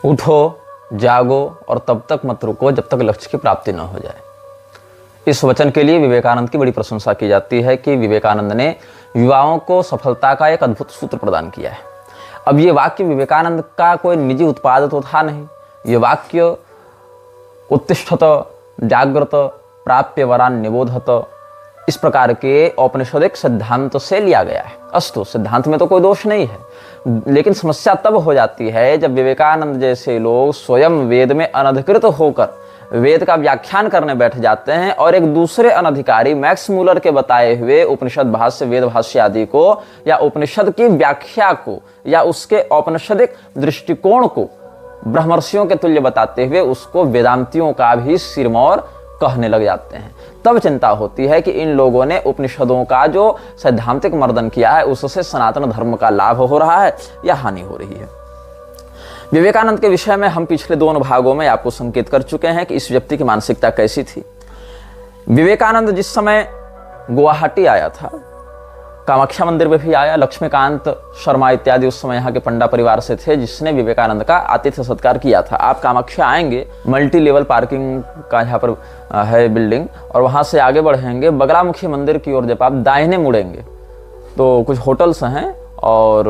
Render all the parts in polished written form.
उठो, जागो और तब तक मत रुको जब तक लक्ष्य की प्राप्ति न हो जाए। इस वचन के लिए विवेकानंद की बड़ी प्रशंसा की जाती है कि विवेकानंद ने युवाओं को सफलता का एक अद्भुत सूत्र प्रदान किया है। अब ये वाक्य विवेकानंद का कोई निजी उत्पाद तो था नहीं। ये वाक्य उत्तिष्ठत, जागृत, प्राप्य वरान निबोधत, इस प्रकार के औपनिषदिक सिद्धांत से लिया गया है। अस्तु, सिद्धांत में तो कोई दोष नहीं है, लेकिन समस्या तब हो जाती है जब विवेकानंद जैसे लोग स्वयं वेद में अनधिकृत होकर वेद का व्याख्यान करने बैठ जाते हैं और एक दूसरे अनधिकारी मैक्स मूलर के बताए हुए उपनिषद भाष्य, वेद भाष्य आदि को या उपनिषद की व्याख्या को या उसके औपनिषदिक दृष्टिकोण को ब्रह्मर्षियों के तुल्य बताते हुए उसको वेदांतियों का भी सिरमौर कहने लग जाते हैं। तब चिंता होती है कि इन लोगों ने उपनिषदों का जो सैद्धांतिक मर्दन किया है उससे सनातन धर्म का लाभ हो रहा है या हानि हो रही है। विवेकानंद के विषय में हम पिछले दोनों भागों में आपको संकेत कर चुके हैं कि इस व्यक्ति की मानसिकता कैसी थी। विवेकानंद जिस समय गुवाहाटी आया था, कामाख्या मंदिर में भी आया। लक्ष्मीकांत शर्मा इत्यादि उस समय यहाँ के पंडा परिवार से थे जिसने विवेकानंद का आतिथ्य सत्कार किया था। आप कामाख्या आएंगे, मल्टी लेवल पार्किंग का यहाँ पर है बिल्डिंग, और वहाँ से आगे बढ़ेंगे बगलामुखी मंदिर की ओर। जब आप दाहिने मुड़ेंगे तो कुछ होटल्स हैं और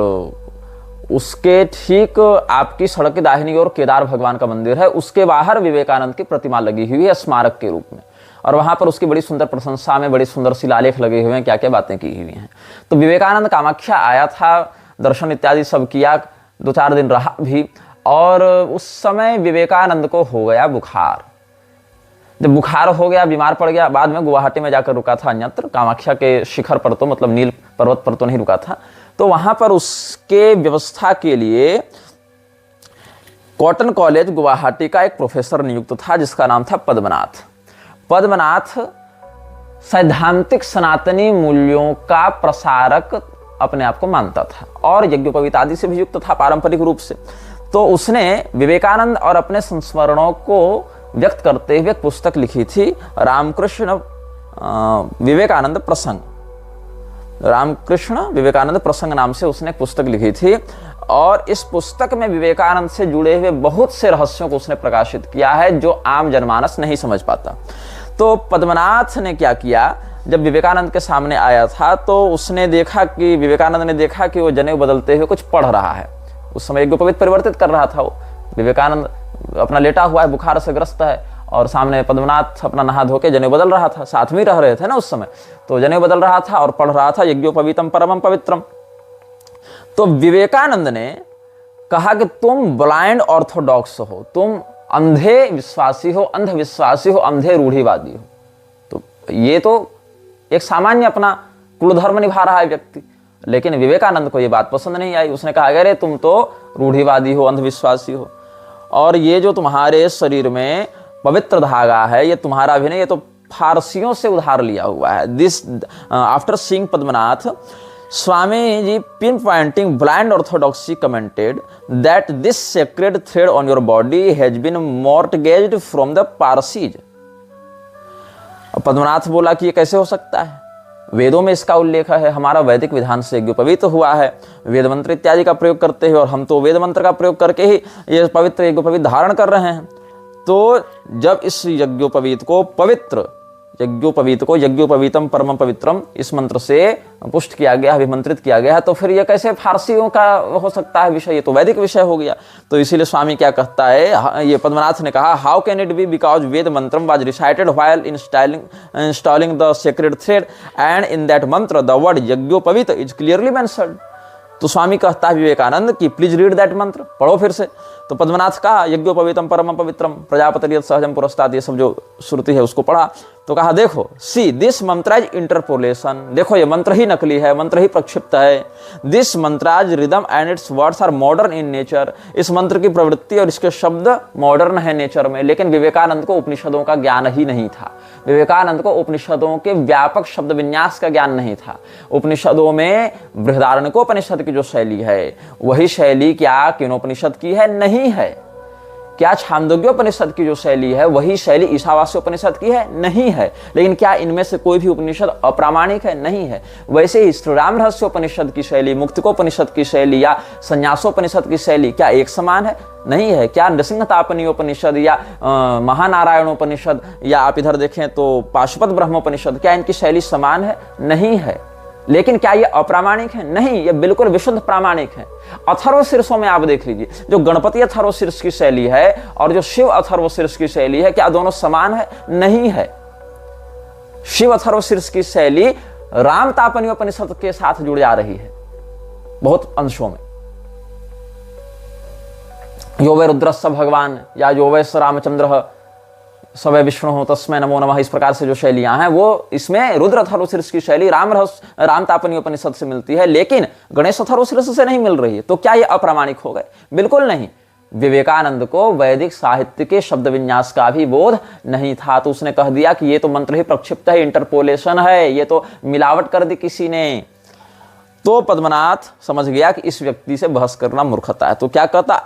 उसके ठीक आपकी सड़क की दाहिनी ओर केदार भगवान का मंदिर है। उसके बाहर विवेकानंद की प्रतिमा लगी हुई है स्मारक के रूप में, और वहां पर उसकी बड़ी सुंदर प्रशंसा में बड़ी सुंदर शिलालेख लगे हुए हैं, क्या क्या बातें की हुई हैं। तो विवेकानंद कामाख्या आया था, दर्शन इत्यादि सब किया, 2-4 दिन रहा भी, और उस समय विवेकानंद को हो गया बुखार। जब बुखार हो गया, बीमार पड़ गया, बाद में गुवाहाटी में जाकर रुका था अन्यत्र, कामाख्या के शिखर पर तो मतलब नील पर्वत पर तो नहीं रुका था। तो वहां पर उसके व्यवस्था के लिए कॉटन कॉलेज गुवाहाटी का एक प्रोफेसर नियुक्त था जिसका नाम था पद्मनाथ। पद्मनाथ सैद्धांतिक सनातनी मूल्यों का प्रसारक अपने आप को मानता था और यज्ञोपवीत आदि से भी युक्त था पारंपरिक रूप से। तो उसने विवेकानंद और अपने संस्मरणों को व्यक्त करते हुए एक पुस्तक लिखी थी, रामकृष्ण विवेकानंद प्रसंग। रामकृष्ण विवेकानंद प्रसंग नाम से उसने एक पुस्तक लिखी थी, और इस पुस्तक में विवेकानंद से जुड़े हुए बहुत से रहस्यों को उसने प्रकाशित किया है जो आम जनमानस नहीं समझ पाता। तो पद्मनाथ ने क्या किया, जब विवेकानंद के सामने आया था तो उसने देखा कि विवेकानंद ने देखा कि वो जनेऊ बदलते हुए कुछ पढ़ रहा है। उस समय यज्ञोपवीत परिवर्तित कर रहा था वो। विवेकानंद अपना लेटा हुआ है, बुखार से ग्रस्त है, और सामने पद्मनाथ अपना नहा धो के जनेऊ बदल रहा था। साथ में रह रहे थे ना उस समय, तो जनेऊ बदल रहा था और पढ़ रहा था यज्ञोपवीतम परमम पवित्रम। तो विवेकानंद ने कहा कि तुम ब्लाइंड ऑर्थोडॉक्स हो, तुम अंधे विश्वासी हो, अंधविश्वासी हो, अंधे रूढ़िवादी हो। तो ये तो एक सामान्य अपना कुलधर्म निभा रहा है व्यक्ति, लेकिन विवेकानंद को ये बात पसंद नहीं आई। उसने कहा अरे तुम तो रूढ़िवादी हो, अंधविश्वासी हो, और ये जो तुम्हारे शरीर में पवित्र धागा है ये तुम्हारा भी नहीं, ये तो फारसियों से उधार लिया हुआ है। This after seeing Padmanath, Swami ji pinpointing blind orthodoxy commented that this sacred thread on your body has been mortgaged from the Parsis। Padmanath बोला कि ये कैसे हो सकता है, वेदों में इसका उल्लेख है, हमारा वैदिक विधान से यज्ञोपवीत हुआ है, वेद मंत्र इत्यादि का प्रयोग करते हैं, और हम तो वेद मंत्र का प्रयोग करके ही ये पवित्र यज्ञोपवीत धारण कर रहे हैं। तो जब इस यज्ञोपवीत को पवित्र यज्ञोपवीत को यज्ञोपवीतम परम पवित्रम इस मंत्र से पुष्ट किया गया, अभिमंत्रित किया गया, तो फिर यह कैसे फारसियों का हो सकता है विषय, ये तो वैदिक विषय हो गया। तो इसीलिए स्वामी क्या कहता है, ये पद्मनाथ ने कहा, how can it be because Veda mantram was recited while installing the sacred thread and in that mantra the word yajnopavita is clearly mentioned. तो स्वामी कहता है विवेकानंद कि प्लीज रीड दैट मंत्र, पढ़ो फिर से। तो पद्मनाथ का यज्ञोपवीतम परम पवित्रम प्रजापति सहजम पुरस्ताद ये सब जो श्रुति है उसको पढ़ा, तो कहा देखो सी दिस मंत्राज इंटरपोलेशन, देखो ये मंत्र ही नकली है, मंत्र ही प्रक्षिप्त है। This mantra's rhythm and its words are modern in nature, इस मंत्र की प्रवृत्ति और इसके शब्द मॉडर्न है नेचर में। लेकिन विवेकानंद को उपनिषदों का ज्ञान ही नहीं था, विवेकानंद को उपनिषदों के व्यापक शब्द विन्यास का ज्ञान नहीं था। उपनिषदों में बृहदारण्यकोपनिषद की जो शैली है वही शैली क्या किनोपनिषद की है? नहीं है। क्या छांदोग्योपनिषद की जो शैली है वही शैली ईशावास्योपनिषद की है? नहीं है। लेकिन क्या इनमें से कोई भी उपनिषद अप्रामाणिक है? नहीं है। वैसे ही श्री राम रहस्योपनिषद की शैली, मुक्तिकोपनिषद की शैली या संन्यासोपनिषद की शैली क्या एक समान है? नहीं है। क्या नृसिंहतापनीयोपनिषद या महानारायणोपनिषद या आप इधर देखें तो पाशुपत ब्रह्मोपनिषद, क्या इनकी शैली समान है? नहीं है। लेकिन क्या ये अप्रामाणिक है? नहीं, ये बिल्कुल विशुद्ध प्रामाणिक है। अथर्वशीर्षों में आप देख लीजिए, जो गणपति अथर्वशीर्ष की शैली है और जो शिव अथर्वशीर्ष की शैली है, क्या दोनों समान है? नहीं है। शिव अथर्वशीर्ष की शैली रामतापनीयोपनिषद के साथ जुड़ जा रही है बहुत अंशों में। यो वै रुद्रस्य भगवान या यो वै स रामचंद्र स वै विष्णु तस्मै नमो नमः, इस प्रकार से जो शैलियां हैं वो इसमें रुद्र अथर्वशीर्ष की शैली रामतापनीयोपनिषद से मिलती है, लेकिन गणेश अथर्वशीर्ष से नहीं मिल रही है। तो क्या ये अप्रामाणिक हो गए? बिल्कुल नहीं। विवेकानंद को वैदिक साहित्य के शब्द विन्यास का भी बोध नहीं था, तो उसने कह दिया कि ये तो मंत्र ही प्रक्षिप्त है, इंटरपोलेशन है, ये तो मिलावट कर दी किसी ने। तो पद्मनाथ समझ गया कि इस व्यक्ति से बहस करना मूर्खता है। तो क्या कहता,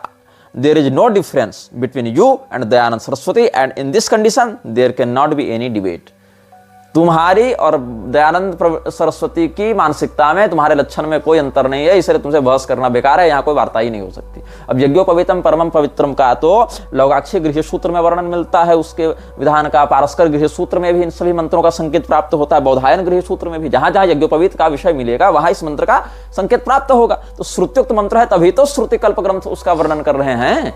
there is no difference between you and Dayanand Saraswati and in this condition there cannot be any debate। तुम्हारी और दयानंद सरस्वती की मानसिकता में, तुम्हारे लक्षण में कोई अंतर नहीं है, इसलिए तुमसे बहस करना बेकार है, यहाँ कोई वार्ता ही नहीं हो सकती। अब यज्ञोपवीतम परमम पवित्रम का तो लौगाक्षी गृह सूत्र में वर्णन मिलता है उसके विधान का, पारस्कर गृह सूत्र में भी इन सभी मंत्रों का संकेत प्राप्त होता है, बौधायन गृह सूत्र में भी, जहां जहां यज्ञोपवीत का विषय मिलेगा वहां इस मंत्र का संकेत प्राप्त होगा। तो श्रुत्युक्त मंत्र है, तभी तो श्रुतिकल्प ग्रंथ उसका वर्णन कर रहे हैं।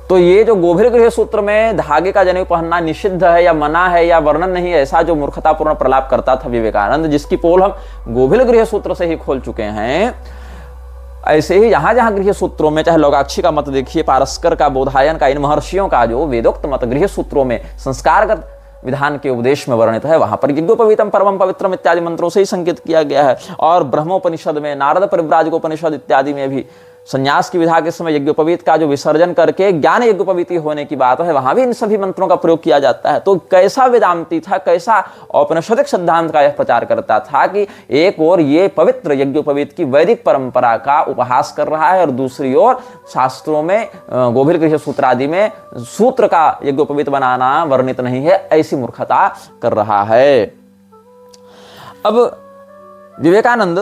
तो ये जो गोभिल गृह सूत्र में धागे का जनेऊ पहनना निषिद्ध है या मना है या वर्णन नहीं है, ऐसा जो मूर्खतापूर्ण प्रलाप करता था विवेकानंद, जिसकी पोल हम गोभिल गृह सूत्र से ही खोल चुके हैं, ऐसे ही जहां जहां गृह सूत्रों में, चाहे लौगाक्षी का मत देखिए, पारस्कर का, बोधायन का, इन महर्षियों का जो वेदोक्त मत गृह सूत्रों में संस्कारगत विधान के उपदेश में वर्णित है, वहां पर यज्ञोपवीतम परमम पवित्रम इत्यादि मंत्रों से ही संकेत किया गया है। और ब्रह्मोपनिषद में, नारद परिव्राजकोपनिषद इत्यादि में भी संन्यास की विधा के समय यज्ञोपवीत का जो विसर्जन करके ज्ञान यज्ञोपवीति होने की बात है, वहां भी इन सभी मंत्रों का प्रयोग किया जाता है। तो कैसा वेदांती था, कैसा औपनिषदिक सिद्धांत का यह प्रचार करता था कि एक ओर ये पवित्र यज्ञोपवीत की वैदिक परंपरा का उपहास कर रहा है और दूसरी ओर शास्त्रों में, गोभिल गृह सूत्र आदि में सूत्र का यज्ञोपवीत बनाना वर्णित नहीं है, ऐसी मूर्खता कर रहा है। अब विवेकानंद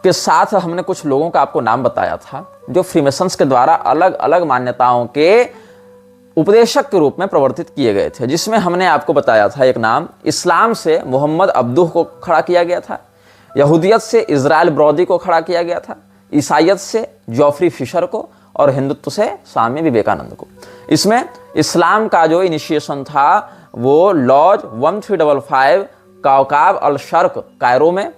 के साथ हमने कुछ लोगों का आपको नाम बताया था जो फ्रीमेसन्स के द्वारा अलग अलग मान्यताओं के उपदेशक के रूप में प्रवर्तित किए गए थे, जिसमें हमने आपको बताया था एक नाम, इस्लाम से मोहम्मद अब्दुह को खड़ा किया गया था, यहूदियत से इजराइल ब्रॉडी को खड़ा किया गया था, ईसाइयत से जॉफ्री फिशर को और हिंदुत्व से स्वामी विवेकानंद को। इसमें इस्लाम का जो इनिशिएशन था वो लॉज 1355 काउकाब अल शर्क कायरो में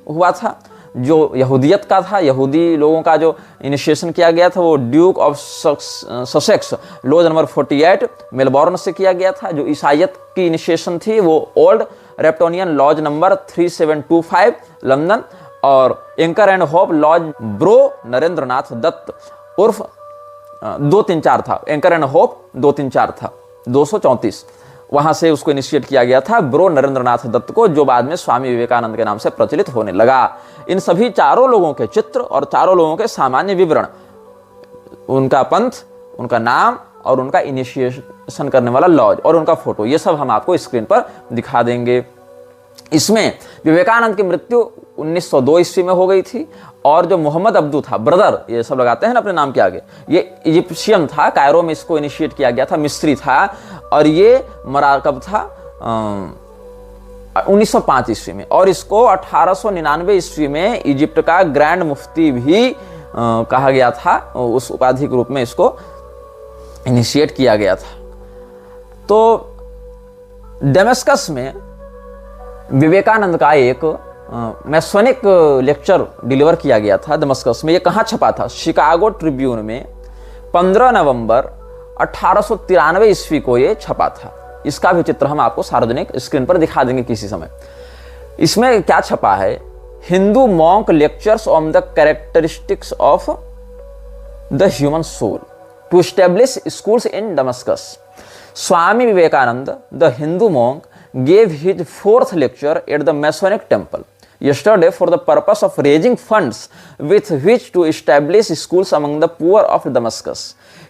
हुआ था। जो यहूदियत का था, यहूदी लोगों का जो इनिशिएशन किया गया था वो Duke of Sussex lodge number 48 Melbourne से किया गया था। जो ईसाइयत की इनिशिएशन थी वो old Reptonian lodge number 3725 London और Anchor and Hope lodge bro Narendranath Datta उर्फ 234 था, एंकर एंड होप 234 था, 234 वहां से उसको इनिशिएट किया गया था ब्रो नरेंद्रनाथ दत्त को, जो बाद में स्वामी विवेकानंद के नाम से प्रचलित होने लगा। इन सभी चारों लोगों के चित्र और चारों लोगों के सामान्य विवरण, उनका पंथ, उनका नाम और उनका इनिशिएशन करने वाला लॉज और उनका फोटो, ये सब हम आपको स्क्रीन पर दिखा देंगे। इसमें विवेकानंद की मृत्यु 1902 ईस्वी में हो गई थी और जो मोहम्मद अब्दू था, ब्रदर ये सब लगाते हैं ना अपने नाम के आगे, ये इजिप्शियन था, कायरो में इसको इनिशिएट किया गया था, मिस्री था और ये मराकब था 1905 ईस्वी में, और इसको 1899 ईस्वी में इजिप्ट का ग्रैंड मुफ्ती भी कहा गया था, उस उपाधि के रूप में इसको इनिशिएट किया गया था। तो डेमस्कस में विवेकानंद का एक मैसोनिक लेक्चर डिलीवर किया गया था दमस्कस में। ये कहाँ छपा था? शिकागो ट्रिब्यून में 15 नवंबर 1893 ईस्वी को ये छपा था। इसका भी चित्र हम आपको सार्वजनिक स्क्रीन पर दिखा देंगे किसी समय। इसमें क्या छपा है? Hindu monk lectures on the characteristics of the human soul to establish schools in Damascus. Swami Vivekananda, the Hindu monk, gave his 4th lecture at the Masonic Temple yesterday for the purpose of raising funds with which to establish schools among the poor of Damascus.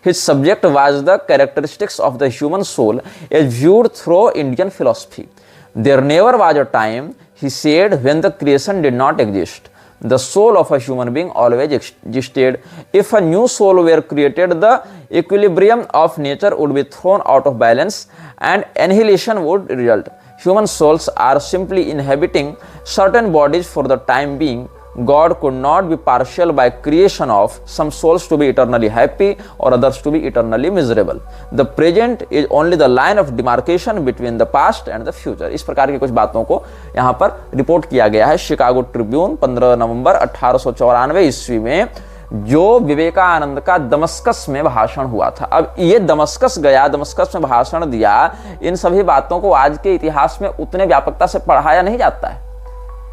His subject was the characteristics of the human soul as viewed through Indian philosophy. There never was a time, he said, when the creation did not exist. The soul of a human being always existed. If a new soul were created, the equilibrium of nature would be thrown out of balance and annihilation would result. Human souls are simply inhabiting certain bodies for the time being. God could not be partial by creation of some souls to be eternally happy or others to be eternally miserable. The present is only the line of demarcation between the past and the future. इस प्रकार की कुछ बातों को यहाँ पर report किया गया है शिकागो ट्रिब्यून 15 नवंबर 1894 ईस्वी में, जो विवेकानंद का दमस्कस में भाषण हुआ था। अब ये दमस्कस गया, दमस्कस में भाषण दिया, इन सभी बातों को आज के इतिहास में उतने व्यापकता से पढ़ाया नहीं जाता है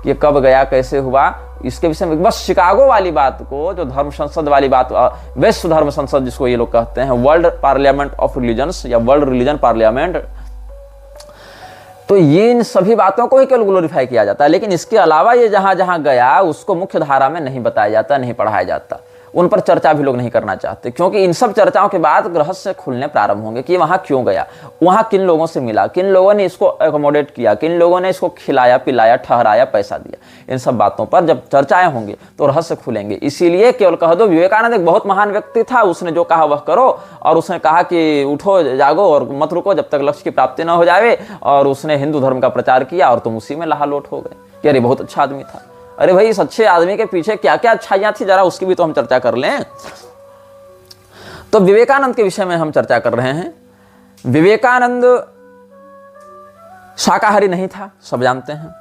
कि ये कब गया, कैसे हुआ, इसके विषय में बस शिकागो वाली बात को, जो धर्म संसद वाली बात, विश्व धर्म संसद जिसको ये लोग कहते हैं, वर्ल्ड पार्लियामेंट ऑफ रिलीजन्स या वर्ल्ड रिलीजन पार्लियामेंट, तो ये इन सभी बातों को ही केवल ग्लोरीफाई किया जाता है, लेकिन इसके अलावा ये जहां जहां गया उसको मुख्य धारा में नहीं बताया जाता, नहीं पढ़ाया जाता, उन पर चर्चा भी लोग नहीं करना चाहते, क्योंकि इन सब चर्चाओं के बाद रहस्य खुलने प्रारंभ होंगे कि वहां क्यों गया, वहां किन लोगों से मिला, किन लोगों ने इसको एकोमोडेट किया, किन लोगों ने इसको खिलाया पिलाया ठहराया पैसा दिया। इन सब बातों पर जब चर्चाएं होंगी तो रहस्य खुलेंगे। इसीलिए केवल कह दो विवेकानंद एक बहुत महान व्यक्ति था, उसने जो कहा वह करो, और उसने कहा कि उठो जागो और मत रुको जब तक लक्ष्य की प्राप्ति न हो जाए, और उसने हिंदू धर्म का प्रचार किया और तुम उसी में लहालोट हो गए कि अरे बहुत अच्छा आदमी था। अरे भाई, इस अच्छे आदमी के पीछे क्या क्या अच्छाइयां थी, जरा उसकी भी तो हम चर्चा कर लें। तो विवेकानंद के विषय में हम चर्चा कर रहे हैं। विवेकानंद शाकाहारी नहीं था, सब जानते हैं।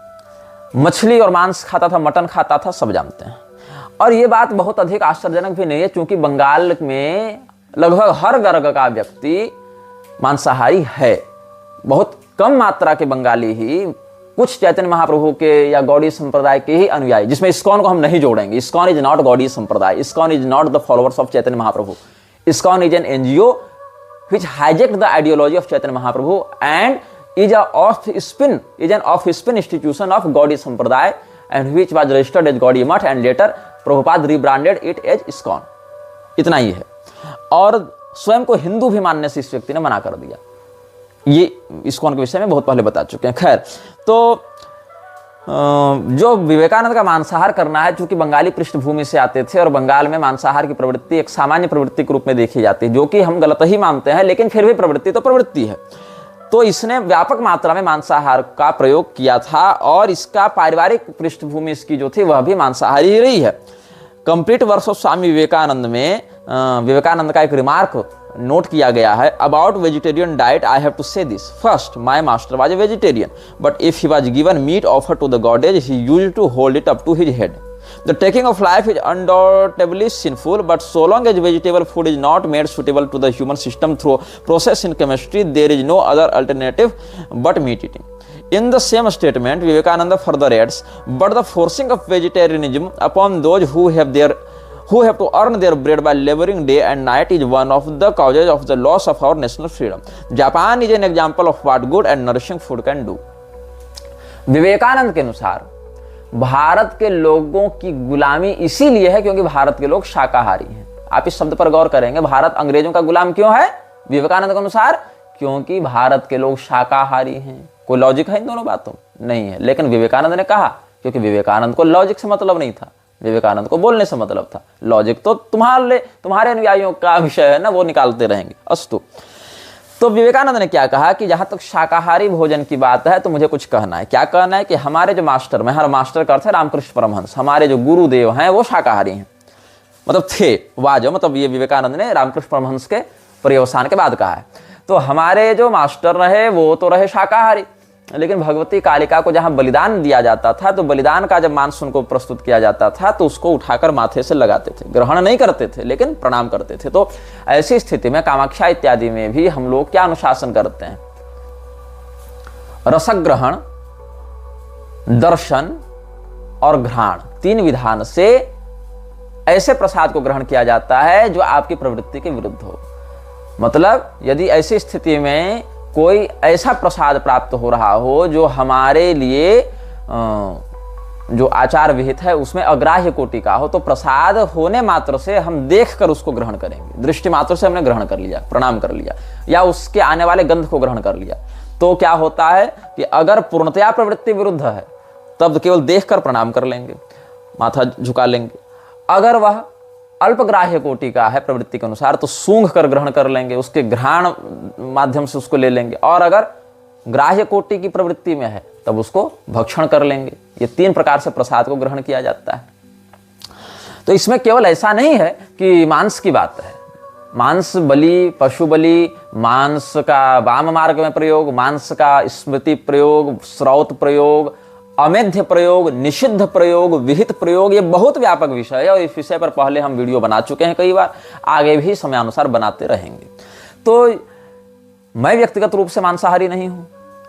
मछली और मांस खाता था, मटन खाता था, सब जानते हैं। और यह बात बहुत अधिक आश्चर्यजनक भी नहीं है, क्योंकि बंगाल में लगभग हर वर्ग का व्यक्ति मांसाहारी है। बहुत कम मात्रा के बंगाली ही कुछ चैतन्य महाप्रभु के या गौड़ी संप्रदाय के ही अनुयायी, जिसमें इस्कॉन को हम नहीं जोड़ेंगे। इस्कॉन इज नॉट गौड़ी संप्रदाय, ISKCON is not the followers of Chaitanya Mahaprabhu. ISKCON is an NGO which hijacked the ideology of Chaitanya Mahaprabhu and is an offspring institution of Gaudiya Sampradaya, and which was registered as Gaudiya Math and later Prabhupada rebranded it as ISKCON। इतना ही है। और स्वयं को हिंदू भी मानने से इस व्यक्ति ने मना कर दिया। ये ISKCON के विषय में बहुत पहले बता चुके हैं। खैर, तो जो विवेकानंद का मांसाहार करना है, चूंकि बंगाली पृष्ठभूमि से आते थे और बंगाल में मांसाहार की प्रवृत्ति एक सामान्य प्रवृत्ति के रूप में देखी जाती है, जो कि हम गलत ही मानते हैं, लेकिन फिर भी प्रवृत्ति तो प्रवृत्ति है। तो इसने व्यापक मात्रा में मांसाहार का प्रयोग किया था और इसका पारिवारिक पृष्ठभूमि इसकी जो थी वह भी मांसाहारी ही रही है। Complete works of Swami Vivekananda में विवेकानंद का एक रिमार्क नोट किया गया है। About vegetarian diet I have to say this, first my master was a vegetarian, but if he was given meat offer to the goddess he used to hold it up to his head. The taking of life is undoubtedly sinful, but so long as vegetable food is not made suitable to the human system through process in chemistry, there is no other alternative but meat eating. In the same statement, Vivekananda further adds, but the forcing of vegetarianism upon those who have to earn their bread by laboring day and night is one of the causes of the loss of our national freedom. Japan is an example of what good and nourishing food can do. Vivekananda के अनुसार भारत के लोगों की गुलामी इसीलिए है क्योंकि भारत के लोग शाकाहारी हैं। आप इस शब्द पर गौर करेंगे, भारत अंग्रेजों का गुलाम क्यों है विवेकानंद के अनुसार? क्योंकि भारत के लोग शाकाहारी हैं। कोई लॉजिक है इन दोनों बातों? नहीं है। लेकिन विवेकानंद ने कहा, क्योंकि विवेकानंद को लॉजिक से मतलब नहीं था, विवेकानंद को बोलने से मतलब था। लॉजिक तो तुम्हारे अनुयायियों का विषय है ना, वो निकालते रहेंगे। अस्तु, तो विवेकानंद ने क्या कहा कि जहां तक शाकाहारी भोजन की बात है तो मुझे कुछ कहना है। क्या कहना है कि हमारे जो मास्टर, मैं हर मास्टर का अर्थ है रामकृष्ण परमहंस, हमारे जो गुरुदेव हैं वो शाकाहारी हैं, मतलब थे, वाजो, मतलब ये विवेकानंद ने रामकृष्ण परमहंस के पर्यवसान के बाद कहा है। तो हमारे जो मास्टर रहे वो तो रहे शाकाहारी, लेकिन भगवती कालिका को जहां बलिदान दिया जाता था तो बलिदान का जब मांस उनको प्रस्तुत किया जाता था तो उसको उठाकर माथे से लगाते थे, ग्रहण नहीं करते थे लेकिन प्रणाम करते थे। तो ऐसी स्थिति में कामाख्या इत्यादि में भी हम लोग क्या अनुशासन करते हैं? रसग्रहण, दर्शन और घ्राण, तीन विधान से ऐसे प्रसाद को ग्रहण किया जाता है जो आपकी प्रवृत्ति के विरुद्ध हो। मतलब यदि ऐसी स्थिति में कोई ऐसा प्रसाद प्राप्त हो रहा हो जो हमारे लिए जो आचार विहित है उसमें अग्राह्य कोटि का हो, तो प्रसाद होने मात्र से हम देख कर उसको ग्रहण करेंगे। दृष्टि मात्र से हमने ग्रहण कर लिया, प्रणाम कर लिया, या उसके आने वाले गंध को ग्रहण कर लिया, तो क्या होता है कि अगर पूर्णतया प्रवृत्ति विरुद्ध है तब केवल देख कर प्रणाम कर लेंगे, माथा झुका लेंगे। अगर वह अल्पग्राह्य कोटि का है प्रवृत्ति के अनुसार तो सूंघ कर ग्रहण कर लेंगे, उसके घ्राण माध्यम से उसको ले लेंगे। और अगर ग्राह्य कोटि की प्रवृत्ति में है तब उसको भक्षण कर लेंगे। ये 3 प्रकार से प्रसाद को ग्रहण किया जाता है। तो इसमें केवल ऐसा नहीं है कि मांस की बात है। मांस बलि, पशु बलि, मांस का वाम मार्ग में प्रयोग, मांस का स्मृति प्रयोग, श्रौत प्रयोग, अमेध्य प्रयोग, निषिद्ध प्रयोग, विहित प्रयोग, ये बहुत व्यापक विषय है और इस विषय पर पहले हम वीडियो बना चुके हैं कई बार, आगे भी समयानुसार बनाते रहेंगे। तो मैं व्यक्तिगत रूप से मांसाहारी नहीं हूं।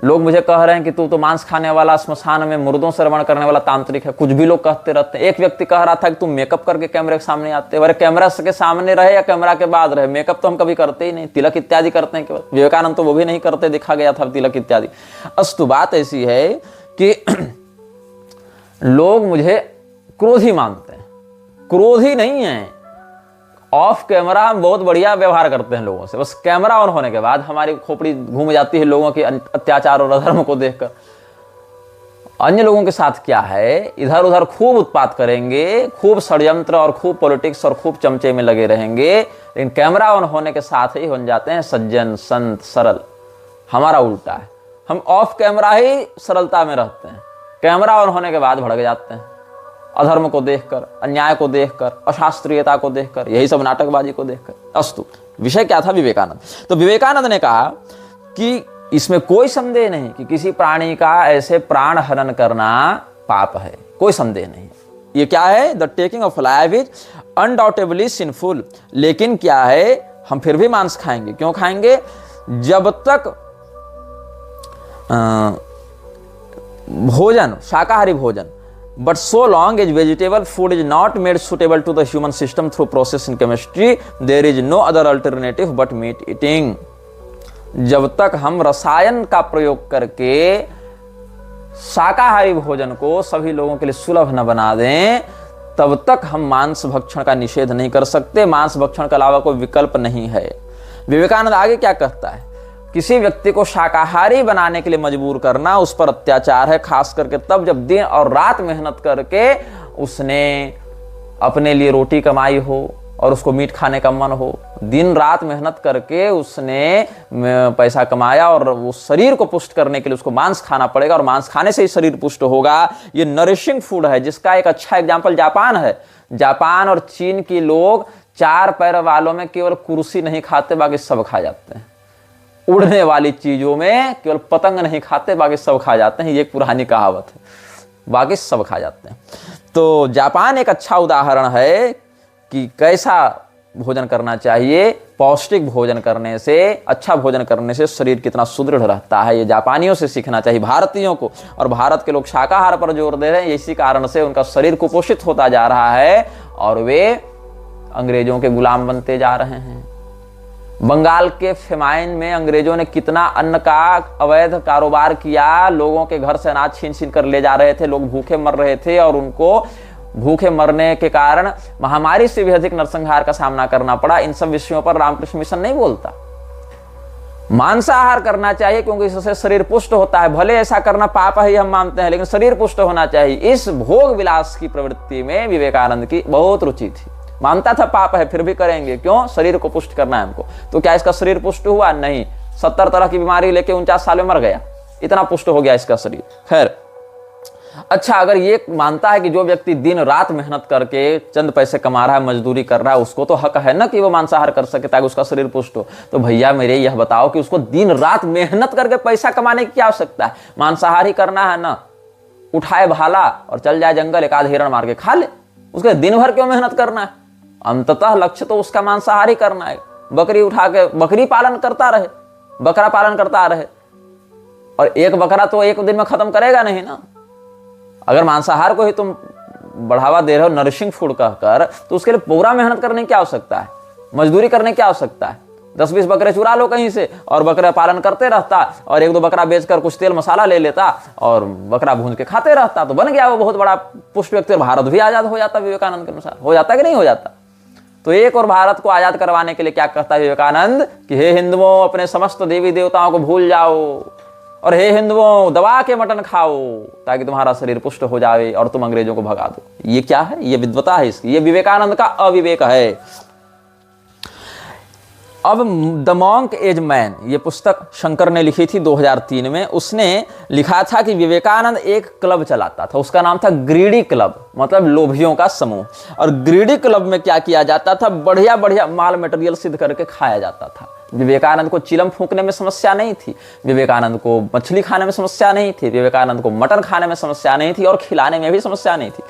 लोग मुझे कह रहे हैं कि तू तो मांस खाने वाला, श्मशान में मुर्दों से रमण करने वाला तांत्रिक है, कुछ भी लोग कहते रहते हैं। एक व्यक्ति कह रहा था कि तुम मेकअप करके कैमरे के सामने आते हो। अरे कैमरा के सामने रहे या कैमरा के बाद रहे, मेकअप तो हम कभी करते ही नहीं, तिलक इत्यादि करते हैं केवल। विवेकानंद तो वो भी नहीं करते, दिखा गया था तिलक इत्यादि। अस्तु बात ऐसी है कि लोग मुझे क्रोधी मानते हैं। क्रोधी नहीं है, ऑफ कैमरा हम बहुत बढ़िया व्यवहार करते हैं लोगों से, बस कैमरा ऑन होने के बाद हमारी खोपड़ी घूम जाती है लोगों के अत्याचार और अधर्म को देखकर। अन्य लोगों के साथ क्या है, इधर उधर खूब उत्पात करेंगे, खूब षड्यंत्र और खूब पॉलिटिक्स और खूब चमचे में लगे रहेंगे, लेकिन कैमरा ऑन होने के साथ ही बन जाते हैं सज्जन, संत, सरल। हमारा उल्टा है, हम ऑफ कैमरा ही सरलता में रहते हैं, कैमरा ऑन होने के बाद भड़क जाते हैं, अधर्म को देखकर, अन्याय को देखकर, अशास्त्रीयता को देखकर, यही सब नाटकबाजी को देखकर। अस्तु, विषय क्या था? विवेकानंद। तो विवेकानंद ने कहा कि इसमें कोई संदेह नहीं कि किसी प्राणी का ऐसे प्राण हनन करना पाप है, कोई संदेह नहीं। ये क्या है? The taking of life is undoubtedly sinful. लेकिन क्या है, हम फिर भी मांस खाएंगे। क्यों खाएंगे? जब तक भोजन, शाकाहारी भोजन, but so long as vegetable food is not made suitable to the human system through process in chemistry, there is no other alternative but meat eating। जब तक हम रसायन का प्रयोग करके शाकाहारी भोजन को सभी लोगों के लिए सुलभ न बना दें, तब तक हम मांस भक्षण का निषेध नहीं कर सकते। मांस भक्षण के अलावा कोई विकल्प नहीं है। विवेकानंद आगे क्या कहता है? किसी व्यक्ति को शाकाहारी बनाने के लिए मजबूर करना उस पर अत्याचार है, खास करके तब जब दिन और रात मेहनत करके उसने अपने लिए रोटी कमाई हो और उसको मीट खाने का मन हो। दिन रात मेहनत करके उसने पैसा कमाया और उस शरीर को पुष्ट करने के लिए उसको मांस खाना पड़ेगा और मांस खाने से ही शरीर पुष्ट होगा। ये नरिशिंग फूड है, जिसका एक अच्छा एग्जाम्पल जापान है। जापान और चीन के लोग 4 पैर वालों में केवल कुर्सी नहीं खाते, बाकी सब खा जाते हैं। उड़ने वाली चीजों में केवल पतंग नहीं खाते, बाकी सब खा जाते हैं। ये एक पुरानी कहावत है, बाकी सब खा जाते हैं। तो जापान एक अच्छा उदाहरण है कि कैसा भोजन करना चाहिए। पौष्टिक भोजन करने से, अच्छा भोजन करने से शरीर कितना सुदृढ़ रहता है। ये जापानियों से सीखना चाहिए भारतीयों को। और भारत के लोग शाकाहार पर जोर दे रहे हैं, इसी कारण से उनका शरीर कुपोषित होता जा रहा है और वे अंग्रेजों के गुलाम बनते जा रहे हैं। बंगाल के फेमाइन में अंग्रेजों ने कितना अन्न का अवैध कारोबार किया। लोगों के घर से अनाज छीन छीन कर ले जा रहे थे, लोग भूखे मर रहे थे और उनको भूखे मरने के कारण महामारी से भी अधिक नरसंहार का सामना करना पड़ा। इन सब विषयों पर रामकृष्ण मिशन नहीं बोलता। मांसाहार करना चाहिए क्योंकि इससे शरीर पुष्ट होता है। भले ऐसा करना पाप है हम मानते हैं, लेकिन शरीर पुष्ट होना चाहिए। इस भोग विलास की प्रवृत्ति में विवेकानंद की बहुत रुचि थी। मानता था पाप है, फिर भी करेंगे। क्यों? शरीर को पुष्ट करना है हमको। तो क्या इसका शरीर पुष्ट हुआ? नहीं। 70 तरह की बीमारी लेके 49 साल में मर गया। इतना पुष्ट हो गया इसका शरीर। खैर, अच्छा, अगर ये मानता है कि जो व्यक्ति दिन रात मेहनत करके चंद पैसे कमा रहा है, मजदूरी कर रहा है, उसको तो हक है ना कि वो मांसाहार कर सके ताकि उसका शरीर पुष्ट हो। तो भैया मेरे यह बताओ कि उसको दिन रात मेहनत करके पैसा कमाने की क्या आवश्यकता है? मांसाहार ही करना है ना, उठाए भाला और चल जाए जंगल, एक आध हिरण मार के खा ले। उसके दिन भर क्यों मेहनत करना है? अंततः लक्ष्य तो उसका मांसाहारी करना है। बकरी उठा के बकरी पालन करता रहे, बकरा पालन करता रहे, और एक बकरा तो एक दिन में खत्म करेगा नहीं ना। अगर मांसाहार को ही तुम बढ़ावा दे रहे हो नरिशिंग फूड कहकर, तो उसके लिए पूरा मेहनत करने की आवश्यकता है, मजदूरी करने की आवश्यकता है। 10-20 बकरे चुरा लो कहीं से और बकरा पालन करते रहता और 1-2 बकरा बेचकर कुछ तेल मसाला ले लेता और बकरा भून के खाते रहता, तो बन गया वो बहुत बड़ा पुष्ट व्यक्ति और भारत भी आजाद हो जाता विवेकानंद के अनुसार। हो जाता कि नहीं हो जाता? तो एक और भारत को आजाद करवाने के लिए क्या कहता है विवेकानंद कि हे हिंदुओं, अपने समस्त देवी देवताओं को भूल जाओ और हे हिंदुओं, दबा के मटन खाओ ताकि तुम्हारा शरीर पुष्ट हो जाए और तुम अंग्रेजों को भगा दो। ये क्या है? ये विद्वता है इसकी, ये विवेकानंद का अविवेक है। अब द मॉन्क एज मैन, ये पुस्तक शंकर ने लिखी थी 2003 में। उसने लिखा था कि विवेकानंद एक क्लब चलाता था, उसका नाम था ग्रीडी क्लब, मतलब लोभियों का समूह। और ग्रीडी क्लब में क्या किया जाता था? बढ़िया बढ़िया माल मटेरियल सिद्ध करके खाया जाता था। विवेकानंद को चिलम फूंकने में समस्या नहीं थी, विवेकानंद को मछली खाने में समस्या नहीं थी, विवेकानंद को मटन खाने में समस्या नहीं थी और खिलाने में भी समस्या नहीं थी।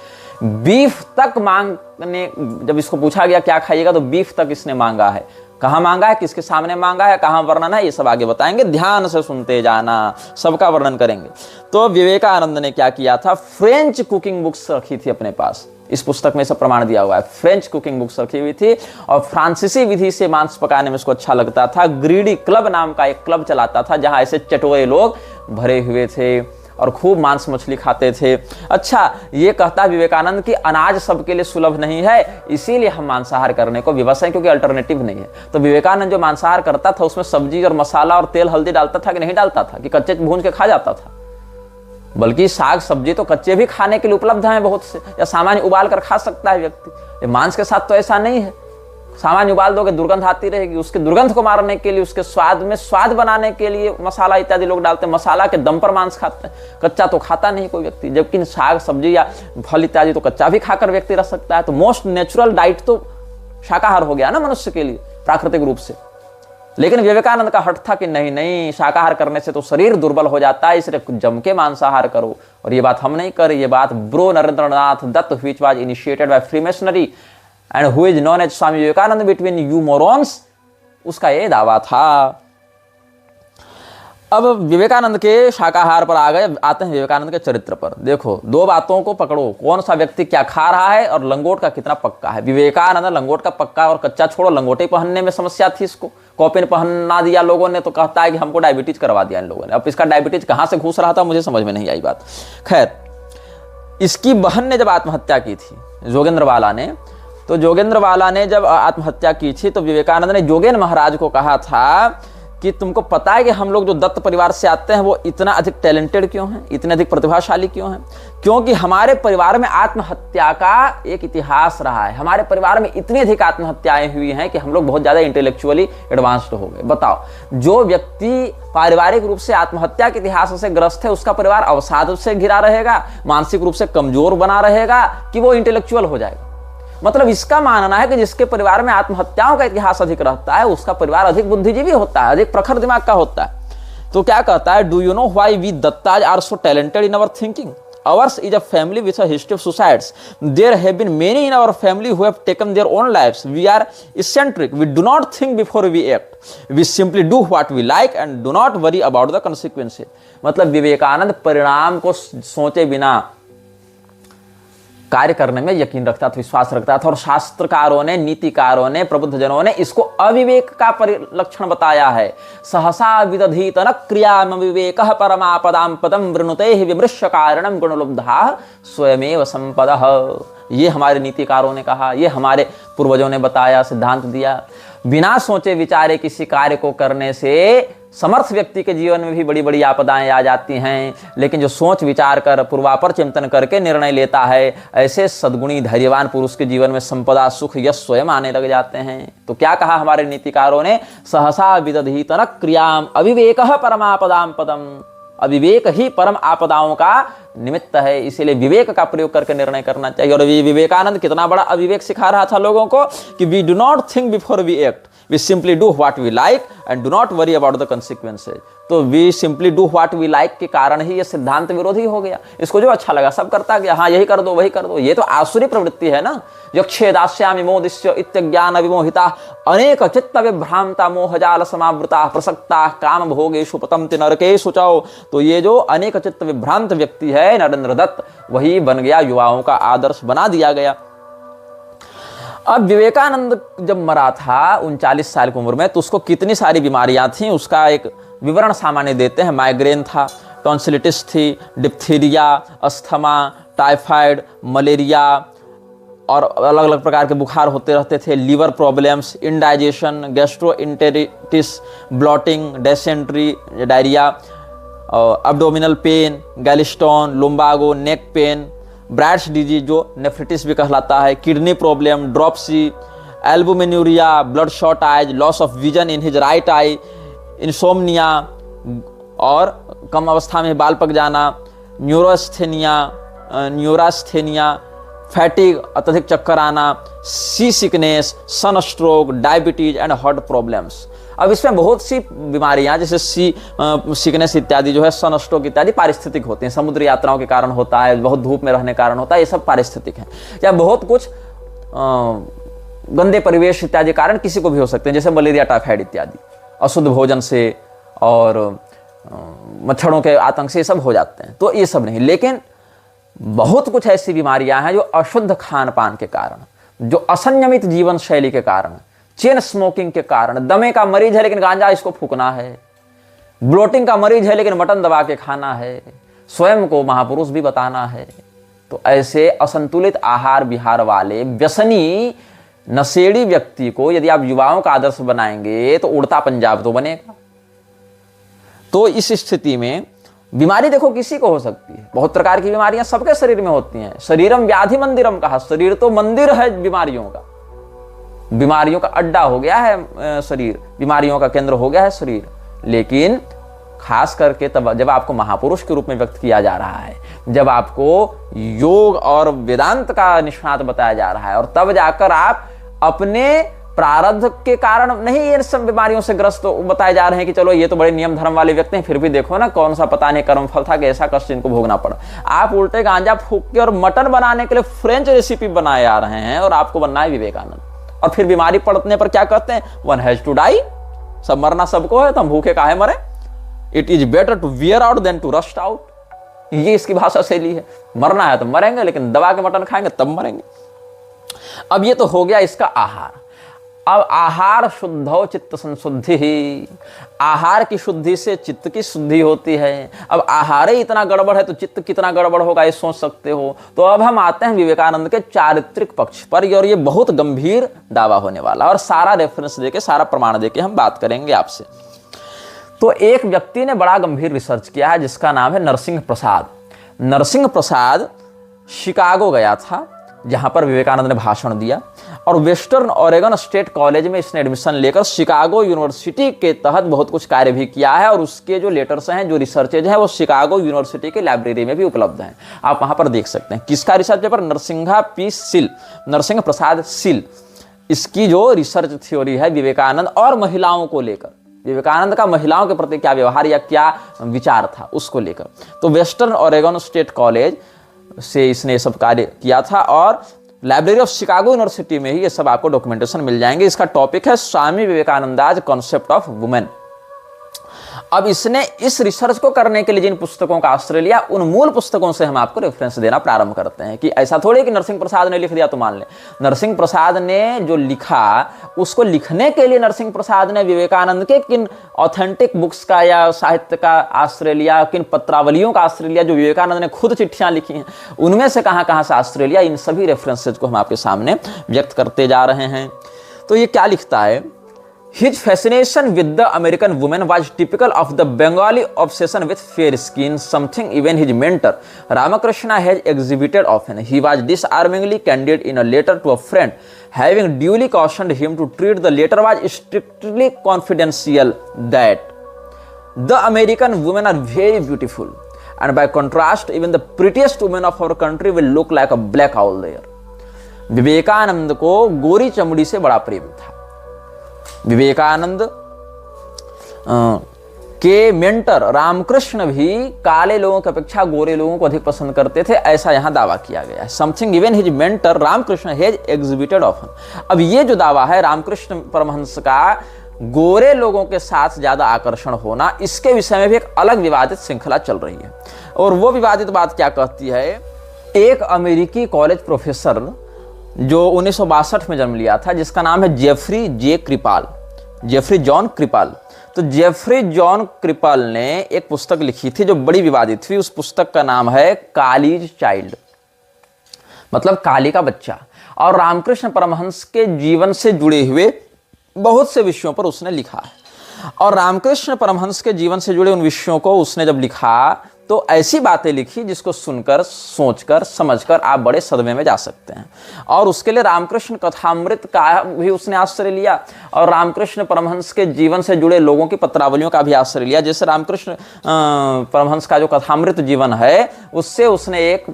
बीफ तक मांगने, जब इसको पूछा गया क्या खाइएगा, तो बीफ तक इसने मांगा है। कहाँ मांगा है, किसके सामने मांगा है, कहाँ वर्णन है, ये सब आगे बताएंगे, ध्यान से सुनते जाना, सबका वर्णन करेंगे। तो विवेकानंद ने क्या किया था? फ्रेंच कुकिंग बुक्स रखी थी अपने पास, इस पुस्तक में सब प्रमाण दिया हुआ है। फ्रेंच कुकिंग बुक्स रखी हुई थी और फ्रांसीसी विधि से मांस पकाने में उसको अच्छा लगता था। ग्रीडी क्लब नाम का एक क्लब चलाता था जहां ऐसे चटोरे लोग भरे हुए थे और खूब मांस मछली खाते थे। अच्छा, ये कहता विवेकानंद कि अनाज सबके लिए सुलभ नहीं है, इसीलिए हम मांसाहार करने को विवश हैं, क्योंकि अल्टरनेटिव नहीं है। तो विवेकानंद जो मांसाहार करता था उसमें सब्जी और मसाला और तेल हल्दी डालता था कि नहीं डालता था, कि कच्चे भून के खा जाता था? बल्कि साग सब्जी तो कच्चे भी खाने के लिए उपलब्ध हैं बहुत से, या सामान्य उबाल कर खा सकता है व्यक्ति। मांस के साथ तो ऐसा नहीं है, सामान्य उबाल दोगे दुर्गंध आती रहेगी। उसके दुर्गंध को मारने के लिए, उसके स्वाद में स्वाद बनाने के लिए मसाला इत्यादि लोग डालते हैं। मसाला के दम पर मांस खाते हैं, कच्चा तो खाता नहीं कोई व्यक्ति। जबकि साग सब्जी या फल इत्यादि तो कच्चा भी खाकर व्यक्ति रह सकता है। तो मोस्ट नेचुरल डाइट तो शाकाहार हो गया ना मनुष्य के लिए प्राकृतिक रूप से। लेकिन विवेकानंद का हट था कि नहीं नहीं, शाकाहार करने से तो शरीर दुर्बल हो जाता है, इसलिए जम के मांसाहार करो। और ये बात हम नहीं कर, ये बात bro Narendranath Datta, which was initiated by freemasonry and who is known as Swami Vivekananda between you morons, उसका ये दावा था। अब विवेकानंद के शाकाहार पर आते हैं विवेकानंद के चरित्र पर। देखो, दो बातों को पकड़ो, कौन सा व्यक्ति क्या खा रहा है और लंगोट का कितना पक्का है। विवेकानंद लंगोट का पक्का और कच्चा छोड़ो, लंगोटे पहनने में समस्या थी इसको, कॉपिन पहना दिया लोगों ने, तो कहता है कि हमको डायबिटीज करवा दिया इन लोगों ने। अब इसका डायबिटीज कहां से घुस रहा था मुझे समझ में नहीं आई बात। खैर, इसकी बहन ने जब आत्महत्या की थी जोगेंद्र वाला ने, तो जोगेंद्र वाला ने जब आत्महत्या की थी तो विवेकानंद ने जोगेन महाराज को कहा था कि तुमको पता है कि हम लोग जो दत्त परिवार से आते हैं वो इतना अधिक टैलेंटेड क्यों हैं, इतने अधिक प्रतिभाशाली क्यों हैं? क्योंकि हमारे परिवार में आत्महत्या का एक इतिहास रहा है। हमारे परिवार में इतनी अधिक आत्महत्याएं हुई हैं कि हम लोग बहुत ज्यादा इंटेलेक्चुअली एडवांस्ड हो गए। बताओ, जो व्यक्ति पारिवारिक रूप से आत्महत्या के इतिहास से ग्रस्त है उसका परिवार अवसाद से घिरा रहेगा, मानसिक रूप से कमजोर बना रहेगा, कि वो इंटेलेक्चुअल हो जाएगा? मतलब इसका मानना है कि जिसके परिवार में आत्महत्याओं का इतिहास अधिक रहता है उसका परिवार अधिक बुद्धिजीवी होता है, अधिक प्रखर दिमाग का होता है। तो क्या कहता है, do you know why we Dattas are so talented in our thinking? Ours is a family with a history of suicides. There have been many in our family who have taken their own lives. We are eccentric. We do not think before we act. We simply do what we like and do not worry about the consequences. मतलब विवेकानंद परिणाम को सोचे बिना कार्य करने में यकीन रखता था, विश्वास रखता था। और शास्त्रकारों ने, नीतिकारों ने, प्रबुद्धजनों ने इसको अविवेक का परिलक्षण बताया है। सहसा विदधीत न क्रियाम विवेकः परमापदाम पदम वृणुते विमृश्य कारणम गुणलुब्धा स्वयमेव संपदः। ये हमारे नीतिकारों ने कहा, ये हमारे पूर्वजों ने बताया, सिद्धांत दिया। बिना सोचे विचारे किसी कार्य को करने से समर्थ व्यक्ति के जीवन में भी बड़ी बड़ी आपदाएं आ जाती हैं, लेकिन जो सोच विचार कर पूर्वापर चिंतन करके निर्णय लेता है, ऐसे सद्गुणी धैर्यवान पुरुष के जीवन में संपदा, सुख, यश स्वयं आने लग जाते हैं। तो क्या कहा हमारे नीतिकारों ने, सहसा विदधीत न क्रियाम अविवेकः परमापदाम पदम। अविवेक ही परम आपदाओं का निमित्त है, इसीलिए विवेक का प्रयोग करके निर्णय करना चाहिए। और विवेकानंद कितना बड़ा अविवेक सिखा रहा था लोगों को कि we do not think before we act, we simply do what we like and do not worry about the consequences। तो we simply do what we like के कारण ही ये सिद्धांत विरोधी हो गया। इसको जो अच्छा लगा सब करता गया, हाँ यही कर दो वही कर दो। ये तो आसुरी प्रवृत्ति है ना। यक्षे दास्यामि मोदिष्य इत्यज्ञान विमोहिता अनेक चित्त विभ्रांता मोहजाल समावृता प्रसक्ता काम भोगेषु पतन्ति नरकेषु च। तो ये जो अनेक चित्त विभ्रांत व्यक्ति है नरेंद्र दत्त, वही बन गया, युवाओं का आदर्श बना दिया गया। अब विवेकानंद जब मरा था 39 साल की उम्र में, तो उसको कितनी सारी बीमारियां थी उसका एक विवरण सामान्य देते हैं। माइग्रेन था, टॉन्सिलिटिस थी, डिप्थीरिया, अस्थमा, टाइफाइड, मलेरिया और अलग अलग प्रकार के बुखार होते रहते थे, liver problems, indigestion, gastroenteritis, bloating, dysentery, diarrhoea, abdominal pain, gallstone, lumbago, neck pain, Bright's disease जो नेफ्रिटिस भी कहलाता है, kidney problem, dropsy, albuminuria, blood shot eyes, loss of vision in his right eye, insomnia और कम अवस्था में बाल पक जाना, न्यूरास्थेनिया, फैटिग, अत्यधिक चक्कर आना, sea sickness, sun stroke, diabetes and heart problems. अब इसमें बहुत सी बीमारियां जैसे सिकनेस इत्यादि जो है, सन स्ट्रोक इत्यादि पारिस्थितिक होते हैं, समुद्र यात्राओं के कारण होता है, बहुत धूप में रहने के कारण होता है, ये सब पारिस्थितिक है। या बहुत कुछ गंदे परिवेश इत्यादि कारण किसी को भी हो सकते हैं, जैसे मलेरिया, टाइफाइड इत्यादि, अशुद्ध भोजन से और मच्छरों के आतंक से ये सब हो जाते हैं। तो ये सब नहीं, लेकिन बहुत कुछ ऐसी बीमारियां हैं जो अशुद्ध खान पान के कारण, जो असंयमित जीवन शैली के कारण, चेन स्मोकिंग के कारण, दमे का मरीज है लेकिन गांजा इसको फूकना है, ब्लोटिंग का मरीज है लेकिन मटन दबा के खाना है, स्वयं को महापुरुष भी बताना है। तो ऐसे असंतुलित आहार विहार वाले व्यसनी नशेड़ी व्यक्ति को यदि आप युवाओं का आदर्श बनाएंगे तो उड़ता पंजाब तो बनेगा। तो इस स्थिति में बीमारी देखो किसी को हो सकती है, बहुत प्रकार की बीमारियां सबके शरीर में होती हैं। शरीरम व्याधि मंदिरम कहा, शरीर तो मंदिर है बीमारियों का, बीमारियों का अड्डा हो गया है शरीर, बीमारियों का केंद्र हो गया है शरीर। लेकिन खास करके तब जब आपको महापुरुष के रूप में व्यक्त किया जा रहा है, जब आपको योग और वेदांत का निष्णात बताया जा रहा है, और तब जाकर आप अपने प्रारब्ध के कारण नहीं ये सब बीमारियों से ग्रस्त बताए जा रहे हैं कि चलो ये तो बड़े नियम धर्म वाले व्यक्ति हैं, फिर भी देखो ना कौन सा पता नहीं कर्म फल था कि ऐसा कष्ट इनको भोगना पड़ा। आप उल्टे गांजा फूक के और मटन बनाने के लिए फ्रेंच रेसिपी बनाए आ रहे हैं, और आपको बनना है विवेकानंद। और फिर बीमारी पड़ने पर क्या कहते हैं, वन हैज टू डाई, सब मरना सबको है, तो हम भूखे काहे मरे, it is better to wear out than to rust out. ये इसकी भाषा शैली है, मरना है तो मरेंगे, लेकिन दबा के मटन खाएंगे तब मरेंगे। अब ये तो हो गया इसका आहार। अब आहार शुद्धो चित्त संशुद्धि ही, आहार की शुद्धि से चित्त की शुद्धि होती है। अब आहार ही इतना गड़बड़ है तो चित्त कितना गड़बड़ होगा ये सोच सकते हो। तो अब हम आते हैं विवेकानंद के चारित्रिक पक्ष पर, और ये बहुत गंभीर दावा होने वाला, और सारा रेफरेंस देके, सारा प्रमाण देके हम बात करेंगे आपसे। तो एक व्यक्ति ने बड़ा गंभीर रिसर्च किया है जिसका नाम है नरसिंह प्रसाद। नरसिंह प्रसाद शिकागो गया था जहां पर विवेकानंद ने भाषण दिया, और वेस्टर्न ओरेगन स्टेट कॉलेज में इसने एडमिशन लेकर शिकागो यूनिवर्सिटी के तहत बहुत कुछ कार्य भी किया है, और उसके जो लेटर्स हैं, जो रिसर्चेज हैं, वो शिकागो यूनिवर्सिटी के लाइब्रेरी में भी उपलब्ध हैं, आप वहां पर देख सकते हैं। किसका रिसर्च पेपर, नरसिंह प्रसाद सिल, इसकी जो रिसर्च थ्योरी है विवेकानंद और महिलाओं को लेकर, विवेकानंद का महिलाओं के प्रति क्या व्यवहार या क्या विचार था उसको लेकर। तो वेस्टर्न ओरेगन स्टेट कॉलेज से इसने सब कार्य किया था, और लाइब्रेरी ऑफ शिकागो यूनिवर्सिटी में ही ये सब आपको डॉक्यूमेंटेशन मिल जाएंगे। इसका टॉपिक है स्वामी विवेकानंदाज कॉन्सेप्ट ऑफ वुमेन। अब इसने इस रिसर्च को करने के लिए जिन पुस्तकों का आश्रय लिया, उन मूल पुस्तकों से हम आपको रेफरेंस देना प्रारंभ करते हैं, कि ऐसा थोड़ी कि नरसिंह प्रसाद ने लिख दिया तो मान ले। नरसिंह प्रसाद ने जो लिखा, उसको लिखने के लिए नरसिंह प्रसाद ने विवेकानंद के किन ऑथेंटिक बुक्स का या साहित्य का आश्रय लिया, किन पत्रावलियों का आश्रय लिया जो विवेकानंद ने खुद चिट्ठियां लिखी हैं, उनमें से कहां से आश्रय लिया, इन सभी रेफरेंसेज को हम आपके सामने व्यक्त करते जा रहे हैं। तो ये क्या लिखता है, His fascination with the American woman was typical of the Bengali obsession with fair skin, something even his mentor Ramakrishna has exhibited often. He was disarmingly candid in a letter to a friend, having duly cautioned him to treat the letter was strictly confidential, that the American women are very beautiful, and by contrast, even the prettiest women of our country will look like a black owl there. Vivekananda को गोरी चमड़ी से बड़ा प्रेम था। विवेकानंद के mentor Ramakrishna भी काले लोगों की अपेक्षा गोरे लोगों को अधिक पसंद करते थे, ऐसा यहां दावा किया गया है। Something even his mentor Ramakrishna has exhibited often. अब ये जो दावा है रामकृष्ण परमहंस का गोरे लोगों के साथ ज्यादा आकर्षण होना, इसके विषय में भी एक अलग विवादित श्रृंखला चल रही है। और वो विवादित बात क्या कहती है, एक अमेरिकी कॉलेज प्रोफेसर जो 1962 में जन्म लिया था, जिसका नाम है जेफरी जे क्रिपाल, जेफरी जॉन क्रिपाल। तो जेफरी जॉन क्रिपाल ने एक पुस्तक लिखी थी जो बड़ी विवादित हुई। उस पुस्तक का नाम है कालीज चाइल्ड, मतलब काली का बच्चा। और रामकृष्ण परमहंस के जीवन से जुड़े हुए बहुत से विषयों पर उसने लिखा है। और रामकृष्ण परमहंस के जीवन से जुड़े उन विषयों को उसने जब लिखा तो ऐसी बातें लिखी जिसको सुनकर, सोचकर, समझकर आप बड़े सदमे में जा सकते हैं। और उसके लिए रामकृष्ण कथामृत का भी उसने आश्रय लिया और रामकृष्ण परमहंस के जीवन से जुड़े लोगों की पत्रावलियों का भी आश्रय लिया। जैसे रामकृष्ण परमहंस का जो कथामृत जीवन है, उससे उसने एक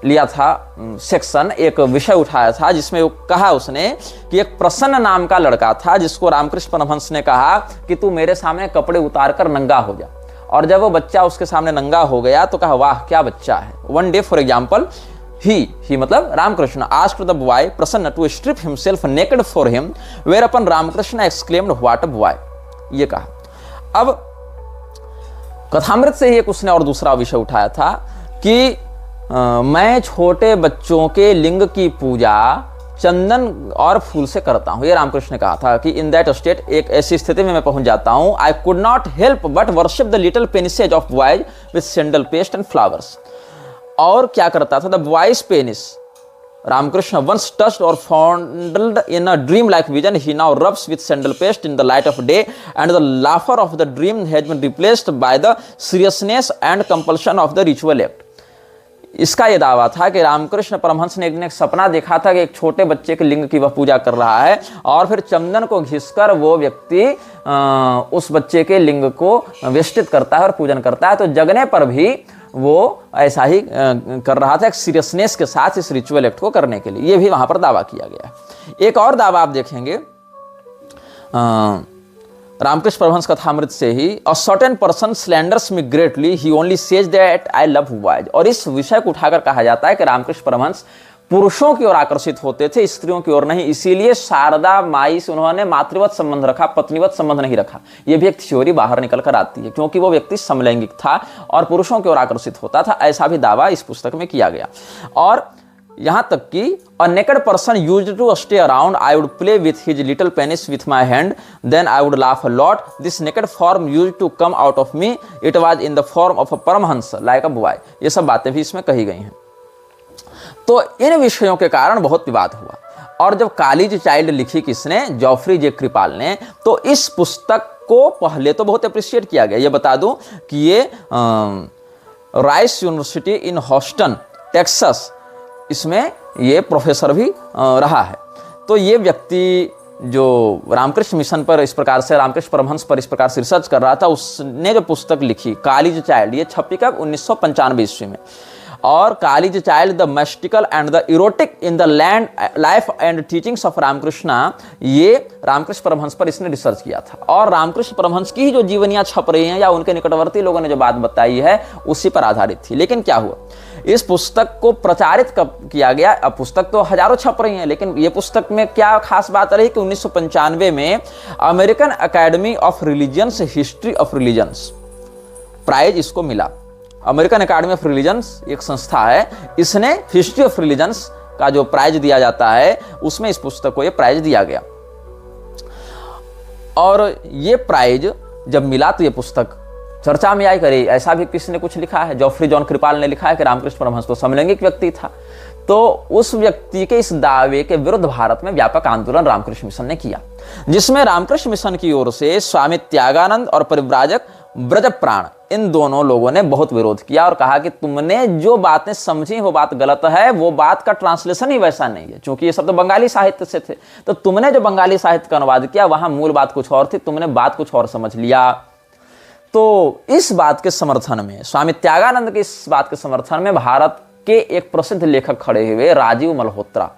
लिया था सेक्शन, एक विषय उठाया था जिसमें कहा उसने कि एक प्रसन्न नाम का लड़का था जिसको रामकृष्ण परमहंस ने कहा कि तू मेरे सामने कपड़े उतार कर नंगा हो जा। और जब वो बच्चा उसके सामने नंगा हो गया तो कहा वाह क्या बच्चा है। वन डे फॉर एग्जाम्पल ही मतलब Ramakrishna asked the boy Prasanna to strip himself naked for him, where अपन Ramakrishna exclaimed what a boy, ये कहा। अब कथामृत से ही एक उसने और दूसरा विषय उठाया था कि मैं छोटे बच्चों के लिंग की पूजा चंदन और फूल से करता हूं। ये रामकृष्ण ने कहा था कि इन दैट स्टेट, एक ऐसी स्थिति में मैं पहुंच जाता हूं, I could not help but worship the little penises of boys with sandal paste and flowers. और क्या करता था, the boys penis Ramakrishna once touched और fondled in a dream like vision, he now rubs with sandal paste in the light of day, and the laughter of the dream has been replaced by the seriousness and compulsion of the ritual act। इसका यह दावा था कि रामकृष्ण परमहंस ने एक दिन एक सपना देखा था कि एक छोटे बच्चे के लिंग की वह पूजा कर रहा है और फिर चंदन को घिसकर वो व्यक्ति उस बच्चे के लिंग को वेष्टित करता है और पूजन करता है। तो जगने पर भी वो ऐसा ही कर रहा था, एक सीरियसनेस के साथ इस रिचुअल एक्ट को करने के लिए। ये भी वहां पर दावा किया गया है। एक और दावा आप देखेंगे रामकृष्ण परमहंस कथामृत से ही, a certain person slanders me greatly, he only says that I love boys. और इस विषय को उठाकर कहा जाता है कि रामकृष्ण परमहंस पुरुषों की ओर आकर्षित होते थे, स्त्रियों की ओर नहीं। इसीलिए शारदा माई से उन्होंने मातृवत संबंध रखा, पत्नीवत संबंध नहीं रखा। यह भी एक थ्योरी बाहर निकल कर आती है, क्योंकि वो व्यक्ति समलैंगिक था और पुरुषों की ओर आकर्षित होता था। ऐसा भी दावा इस पुस्तक में किया गया। और यहां तक कि a naked person used to stay around, I would play with his little penis with my hand, then I would laugh a lot. This naked form used to come out of me, it was in the form of a paramahansa like a boy। ये सब बातें भी इसमें कही गई हैं। तो इन विषयों के कारण बहुत विवाद हुआ। और जब कालीज चाइल्ड लिखी किसने, जेफरी जे क्रिपाल ने, तो इस पुस्तक को पहले तो बहुत अप्रिशिएट किया गया। ये बता दूं कि ये राइस यूनिवर्सिटी इन ह्यूस्टन टेक्सास, इसमें ये प्रोफेसर भी रहा है। तो ये व्यक्ति जो रामकृष्ण मिशन पर इस प्रकार से, रामकृष्ण परमहंस पर इस प्रकार से रिसर्च कर रहा था, उसने जो पुस्तक लिखी कालीज चाइल्ड, ये छपी कब 1995 ईस्वी में। और Kali's child the mystical and the erotic in the land life and teachings of Ramakrishna, ये रामकृष्ण परमहंस पर इसने रिसर्च किया था। और रामकृष्ण परमहंस की ही जो जीवनियां छप रही हैं या उनके निकटवर्ती लोगों ने जो बात बताई है उसी पर आधारित थी। लेकिन क्या हुआ, इस पुस्तक को प्रचारित कब किया गया? अब पुस्तक तो हजारों छप रही हैं, लेकिन ये पुस्तक में क्या खास बात रही कि 1995 में American Academy of Religions History of Religions Prize इसको मिला। अमेरिकन अकेडमी ऑफ रिलीजन्स एक संस्था है, इसने हिस्ट्री ऑफ रिलीजन्स का जो प्राइज दिया जाता है उसमें इस पुस्तक को ये प्राइज दिया गया। और ये प्राइज जब मिला तो ये पुस्तक चर्चा में आई। करे ऐसा भी किसी ने कुछ लिखा है, जेफरी जॉन क्रिपाल ने लिखा है कि रामकृष्ण परमहंस तो समलैंगिक व्यक्ति था। तो उस व्यक्ति के इस दावे के विरुद्ध भारत में व्यापक आंदोलन रामकृष्ण मिशन ने किया, जिसमें रामकृष्ण मिशन की ओर से स्वामी त्यागानंद और परिव्राजक ब्रजप्राण, इन दोनों लोगों ने बहुत विरोध किया और कहा कि तुमने जो बातें समझी वो बात गलत है, वो बात का ट्रांसलेशन ही वैसा नहीं है, क्योंकि ये सब तो बंगाली साहित्य से थे। तो तुमने जो बंगाली साहित्य का अनुवाद किया वहां मूल बात कुछ और थी, तुमने बात कुछ और समझ लिया। तो इस बात के समर्थन में, स्वामी त्यागानंद के इस बात के समर्थन में भारत के एक प्रसिद्ध लेखक खड़े हुए राजीव मल्होत्रा।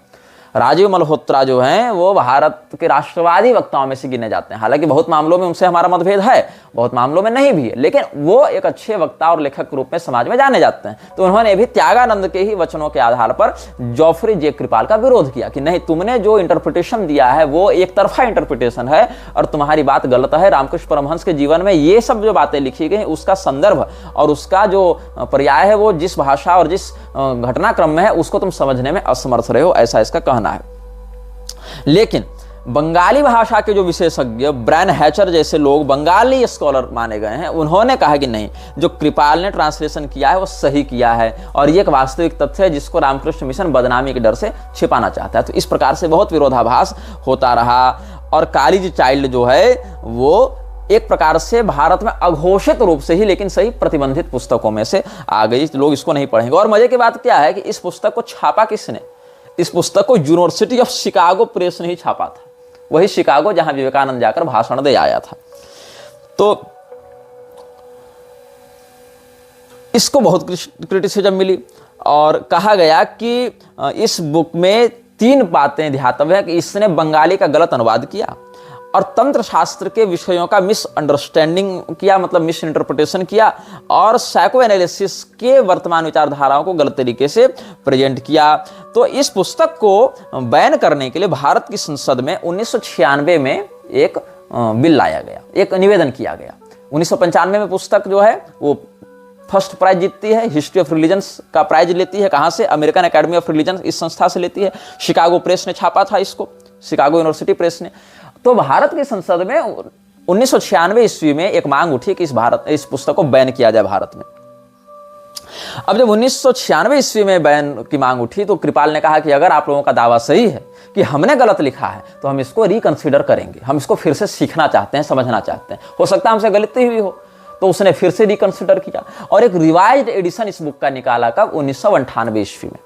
राजीव मल्होत्रा जो हैं वो भारत के राष्ट्रवादी वक्ताओं में से गिने जाते हैं। हालांकि बहुत मामलों में उनसे हमारा मतभेद है, बहुत मामलों में नहीं भी है, लेकिन वो एक अच्छे वक्ता और लेखक के रूप में समाज में जाने जाते हैं। तो उन्होंने भी त्यागानंद के ही वचनों के आधार पर जॉफ्री जे कृपाल का विरोध किया कि नहीं, तुमने जो इंटरप्रिटेशन दिया है वो एक तरफा इंटरप्रिटेशन है और तुम्हारी बात गलत है। रामकृष्ण परमहंस के जीवन में ये सब जो बातें लिखी गई उसका संदर्भ और उसका जो पर्याय है वो जिस भाषा और जिस घटनाक्रम में है उसको तुम समझने में असमर्थ रहे हो, ऐसा इसका कहना है। लेकिन बंगाली भाषा के जो विशेषज्ञ ब्रायन हैचर जैसे लोग बंगाली स्कॉलर माने गए हैं, उन्होंने कहा कि नहीं, जो कृपाल ने ट्रांसलेशन किया है वो सही किया है और ये एक वास्तविक तथ्य है जिसको रामकृष्ण मिशन बदनामी के डर से छिपाना चाहता है। तो इस प्रकार से बहुत विरोधाभास होता रहा और कॉलेज चाइल्ड जो है वो एक प्रकार से भारत में अघोषित रूप से ही लेकिन सही प्रतिबंधित पुस्तकों में से आ गई। लोग इसको नहीं पढ़ेंगे। और मजे की बात क्या है कि इस पुस्तक को छापा किसने? इस पुस्तक को यूनिवर्सिटी ऑफ शिकागो प्रेस ने ही छापा था, वही शिकागो जहां विवेकानंद जाकर भाषण दे आया था। तो इसको बहुत क्रिटिसिज्म मिली और कहा गया कि इस बुक में 3 बातें ध्यातव्य है कि इसने बंगाली का गलत अनुवाद किया और तंत्र शास्त्र के विषयों का मिसअंडरस्टैंडिंग किया, मतलब मिस इंटरप्रिटेशन किया और साइको एनालिसिस के वर्तमान विचारधाराओं को गलत तरीके से प्रेजेंट किया। तो इस पुस्तक को बैन करने के लिए भारत की संसद में 1996 में एक बिल लाया गया, एक निवेदन किया गया। 1995 में पुस्तक जो है वो फर्स्ट प्राइज जीतती है, हिस्ट्री ऑफ रिलीजन्स का प्राइज लेती है। कहाँ से? अमेरिकन एकेडमी ऑफ रिलीजन, इस संस्था से लेती है। शिकागो प्रेस ने छापा था इसको, शिकागो यूनिवर्सिटी प्रेस ने। तो भारत की संसद में 1996 ईस्वी में एक मांग उठी कि इस पुस्तक को बैन किया जाए भारत में। अब जब 1996 ईस्वी में बैन की मांग उठी तो कृपाल ने कहा कि अगर आप लोगों का दावा सही है कि हमने गलत लिखा है तो हम इसको रिकंसीडर करेंगे, हम इसको फिर से सीखना चाहते हैं, समझना चाहते हैं, हो सकता है हमसे गलती हुई हो। तो उसने फिर से रिकंसीडर किया और एक रिवाइज्ड एडिशन इस बुक का निकाला। कब? 1998 ईस्वी में।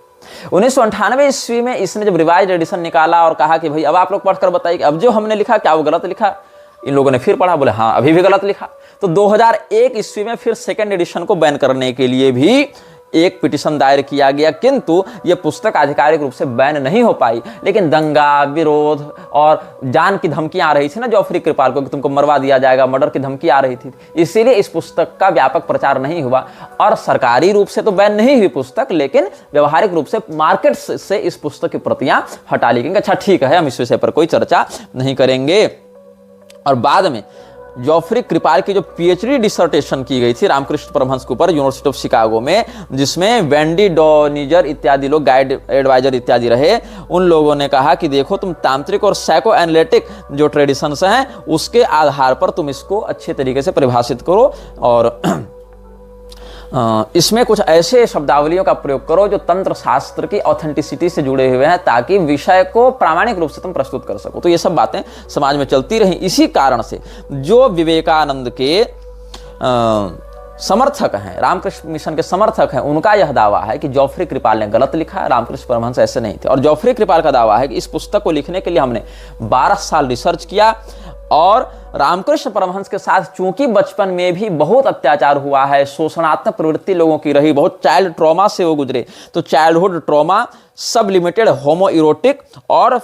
1998 ईस्वी में इसने जब रिवाइज्ड एडिशन निकाला और कहा कि भाई अब आप लोग पढ़कर बताइए कि अब जो हमने लिखा क्या वो गलत लिखा। इन लोगों ने फिर पढ़ा, बोले हाँ अभी भी गलत लिखा। तो 2001 ईस्वी में फिर सेकंड एडिशन को बैन करने के लिए भी एक पिटीशन दायर किया गया, किंतु यह पुस्तक आधिकारिक रूप से बैन नहीं हो पाई। लेकिन दंगा, विरोध और जान की धमकियां आ रही थी ना जॉफ्री कृपाल को कि तुमको मरवा दिया जाएगा, मर्डर की धमकी आ रही थी, इसीलिए इस पुस्तक का व्यापक प्रचार नहीं हुआ। और सरकारी रूप से तो बैन नहीं हुई पुस्तक, लेकिन व्यवहारिक रूप से मार्केट से इस पुस्तक की प्रतियां हटा ली गई। अच्छा ठीक है, हम इस विषय पर कोई चर्चा नहीं करेंगे। और बाद में जॉफ्री कृपाल की जो पीएचडी डिसर्टेशन की गई थी रामकृष्ण परमहंस के ऊपर यूनिवर्सिटी ऑफ शिकागो में, जिसमें वेंडी डॉनिजर इत्यादि लोग गाइड एडवाइजर इत्यादि रहे, उन लोगों ने कहा कि देखो तुम तांत्रिक और साइको एनालिटिक जो ट्रेडिशंस हैं उसके आधार पर तुम इसको अच्छे तरीके से परिभाषित करो और इसमें कुछ ऐसे शब्दावलियों का प्रयोग करो जो तंत्र शास्त्र की ऑथेंटिसिटी से जुड़े हुए हैं, ताकि विषय को प्रामाणिक रूप से तुम प्रस्तुत कर सको। तो ये सब बातें समाज में चलती रही। इसी कारण से जो विवेकानंद के समर्थक हैं, रामकृष्ण मिशन के समर्थक हैं, उनका यह दावा है कि जॉफ्री कृपाल ने गलत लिखा है, रामकृष्ण परमहंस ऐसे नहीं थे। और जॉफ्री कृपाल का दावा है कि इस पुस्तक को लिखने के लिए हमने 12 साल रिसर्च किया और रामकृष्ण परमहंस के साथ चूंकि बचपन में भी बहुत अत्याचार हुआ है, शोषणात्मक प्रवृत्ति लोगों की रही, बहुत चाइल्ड ट्रॉमा से वो गुजरे, तो चाइल्डहुड ट्रॉमा, सब लिमिटेड होमो इरोटिक और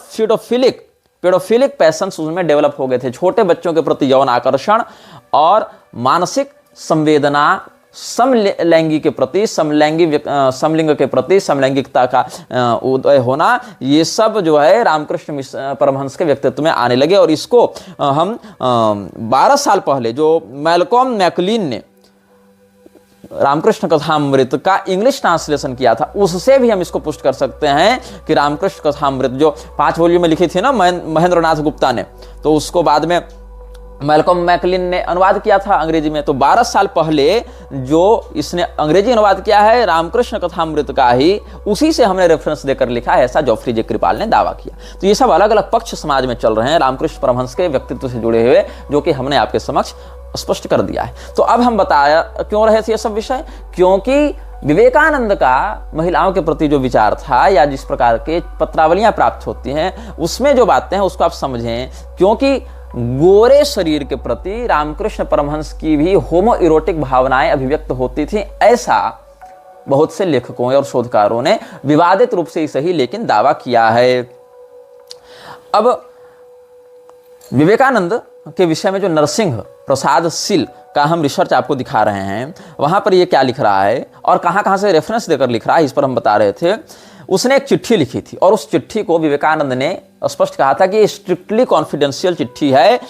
पेडोफिलिक पैशंस उसमें डेवलप हो गए थे। छोटे बच्चों के प्रति यौन आकर्षण और मानसिक संवेदना, समलैंगी के प्रति, समलिंग के प्रति समलैंगिकता का उदय होना, ये सब जो है रामकृष्ण परमहंस के व्यक्तित्व में आने लगे। और इसको हम 12 साल पहले जो मैल्कॉम मैकलीन ने रामकृष्ण कथामृत का इंग्लिश ट्रांसलेशन किया था, उससे भी हम इसको पुष्ट कर सकते हैं कि रामकृष्ण कथामृत जो 5 वॉल्यूम में लिखी थी ना महेंद्र नाथ गुप्ता ने, तो उसको बाद में मैल्कॉम मैकलीन ने अनुवाद किया था अंग्रेजी में। तो 12 साल पहले जो इसने अंग्रेजी अनुवाद किया है रामकृष्ण कथामृत का ही, उसी से हमने रेफरेंस देकर लिखा है, ऐसा जॉफ्री जे कृपाल ने दावा किया। तो ये सब अलग अलग पक्ष समाज में चल रहे हैं रामकृष्ण परमहंस के व्यक्तित्व से जुड़े हुए, जो कि हमने आपके समक्ष स्पष्ट कर दिया है। तो अब हम बताया क्यों रहे थे ये सब विषय, क्योंकि विवेकानंद का महिलाओं के प्रति जो विचार था या जिस प्रकार के पत्रावलियां प्राप्त होती हैं उसमें जो बातें हैं उसको आप समझें, क्योंकि गोरे शरीर के प्रति रामकृष्ण परमहंस की भी होमो इरोटिक भावनाएं अभिव्यक्त होती थी, ऐसा बहुत से लेखकों और शोधकारों ने विवादित रूप से ही सही लेकिन दावा किया है। अब विवेकानंद के विषय में जो नरसिंह प्रसाद सील का हम रिसर्च आपको दिखा रहे हैं, वहाँ पर ये क्या लिख रहा है और कहाँ से रेफरेंस देकर लिख रहा है, इस पर हम बता रहे थे। उसने एक चिट्ठी लिखी थी और उस चिट्ठी को विवेकानंद ने स्पष्ट कहा था कि ये स्ट्रिक्टली कॉन्फिडेंशियल चिट्ठी है।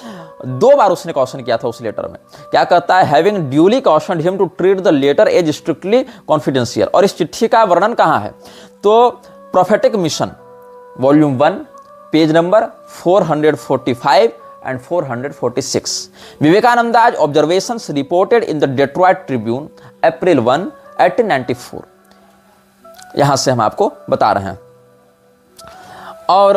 2 बार उसने क्वेश्चन किया था उस लेटर में। क्या कहता है, having duly cautioned him to treat the letter as strictly confidential. और इस चिट्ठी का वर्णन कहाँ है, तो prophetic mission volume 1 page number 445 and 446, Vivekananda's observations reported in the Detroit Tribune, April 1, 1894। यहां से हम आपको बता रहे हैं। और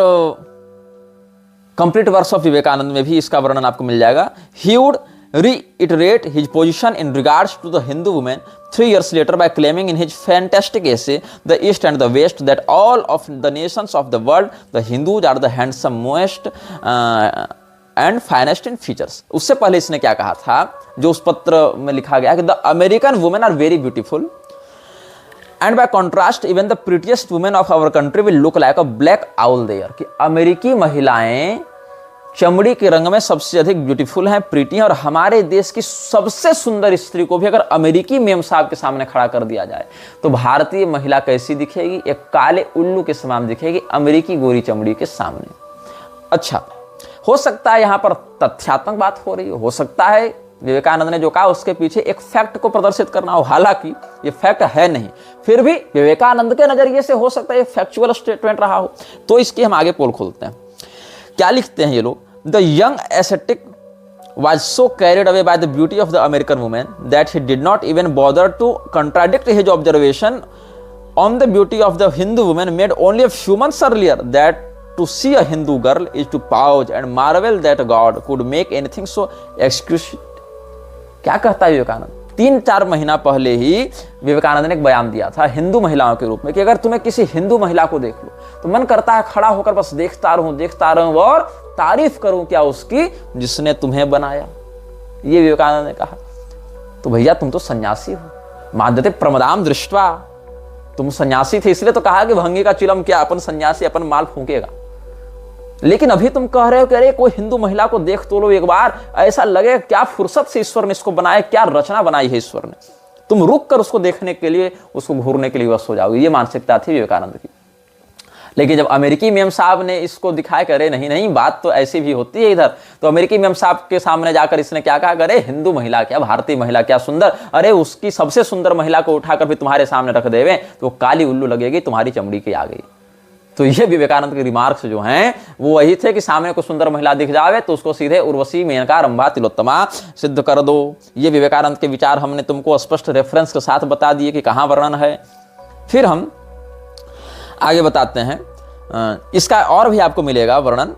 कंप्लीट वर्क्स ऑफ विवेकानंद में भी इसका वर्णन आपको मिल जाएगा। He would reiterate his position in regards to the Hindu women 3 years later by claiming in his fantastic essay, The East and the West, that all of the nations of the world, the Hindus are the handsomest and finest in features. उससे पहले इसने क्या कहा था, जो उस पत्र में लिखा गया कि the American women are very beautiful and by contrast even the prettiest women of our country will look like a black owl there, कि अमेरिकी महिलाएं चमड़ी के रंग में सबसे अधिक ब्यूटीफुल हैं, प्रीटी हैं, और हमारे देश की सबसे सुंदर स्त्री को भी अगर अमेरिकी मेम साहब के सामने खड़ा कर दिया जाए तो भारतीय महिला कैसी दिखेगी, एक काले उल्लू के समान दिखेगी अमेरिकी गोरी चमड़ी के सामने। अच्छा, हो सकता है यहां पर तथ्यात्मक बात हो रही हो सकता है विवेकानंद ने जो कहा उसके पीछे एक फैक्ट को प्रदर्शित करना हो, हालांकि ये फैक्ट है नहीं, फिर भी विवेकानंद के नजरिए से हो सकता है ये फैक्चुअल स्टेटमेंट रहा हो। तो इसकी हम आगे पोल खोलते हैं। क्या लिखते हैं ये लोग, the young ascetic was so carried away by the beauty of the American woman that he did not even bother to contradict his observation on the beauty of the Hindu woman made only a few months earlier, that to see a Hindu girl is to pause and marvel that God could make anything so exquisite। क्या कहता है विवेकानंद, 3-4 महीना पहले ही विवेकानंद ने एक बयान दिया था हिंदू महिलाओं के रूप में कि अगर तुम्हें किसी हिंदू महिला को देख लो तो मन करता है खड़ा होकर बस देखता रहूं और तारीफ करूं क्या उसकी जिसने तुम्हें बनाया। ये विवेकानंद ने कहा। तो भैया तुम तो सन्यासी हो, माद्यते प्रमदाम दृष्ट्वा, तुम सन्यासी थे इसलिए तो कहा कि भंगी का चिलम क्या, अपन सन्यासी अपन माल फूकेगा। लेकिन अभी तुम कह रहे हो कि अरे कोई हिंदू महिला को देख तो लो एक बार, ऐसा लगे क्या फुर्सत से ईश्वर ने इसको बनाया, क्या रचना बनाई है ईश्वर ने। तुम रुक कर उसको देखने के लिए, उसको घूरने के लिए बस हो जाओगे। ये मानसिकता थी विवेकानंद की। लेकिन जब अमेरिकी मेम साहब ने इसको दिखाया करे नहीं बात तो ऐसी भी होती है इधर, तो अमेरिकी मेम साहब के सामने जाकर इसने क्या कहा, करे हिंदू महिला क्या, भारतीय महिला क्या सुंदर, अरे उसकी सबसे सुंदर महिला को उठाकर भी तुम्हारे सामने रख देवे तो काली उल्लू लगेगी, तुम्हारी चमड़ी की आ गई। तो ये विवेकानंद के रिमार्क्स जो हैं वो वही थे कि सामने कोई सुंदर महिला दिख जावे तो उसको सीधे उर्वशी, मेनका, रंभा, तिलोत्तमा सिद्ध कर दो। ये विवेकानंद के विचार हमने तुमको स्पष्ट रेफरेंस के साथ बता दिए कि कहाँ वर्णन है। फिर हम आगे बताते हैं, इसका और भी आपको मिलेगा वर्णन,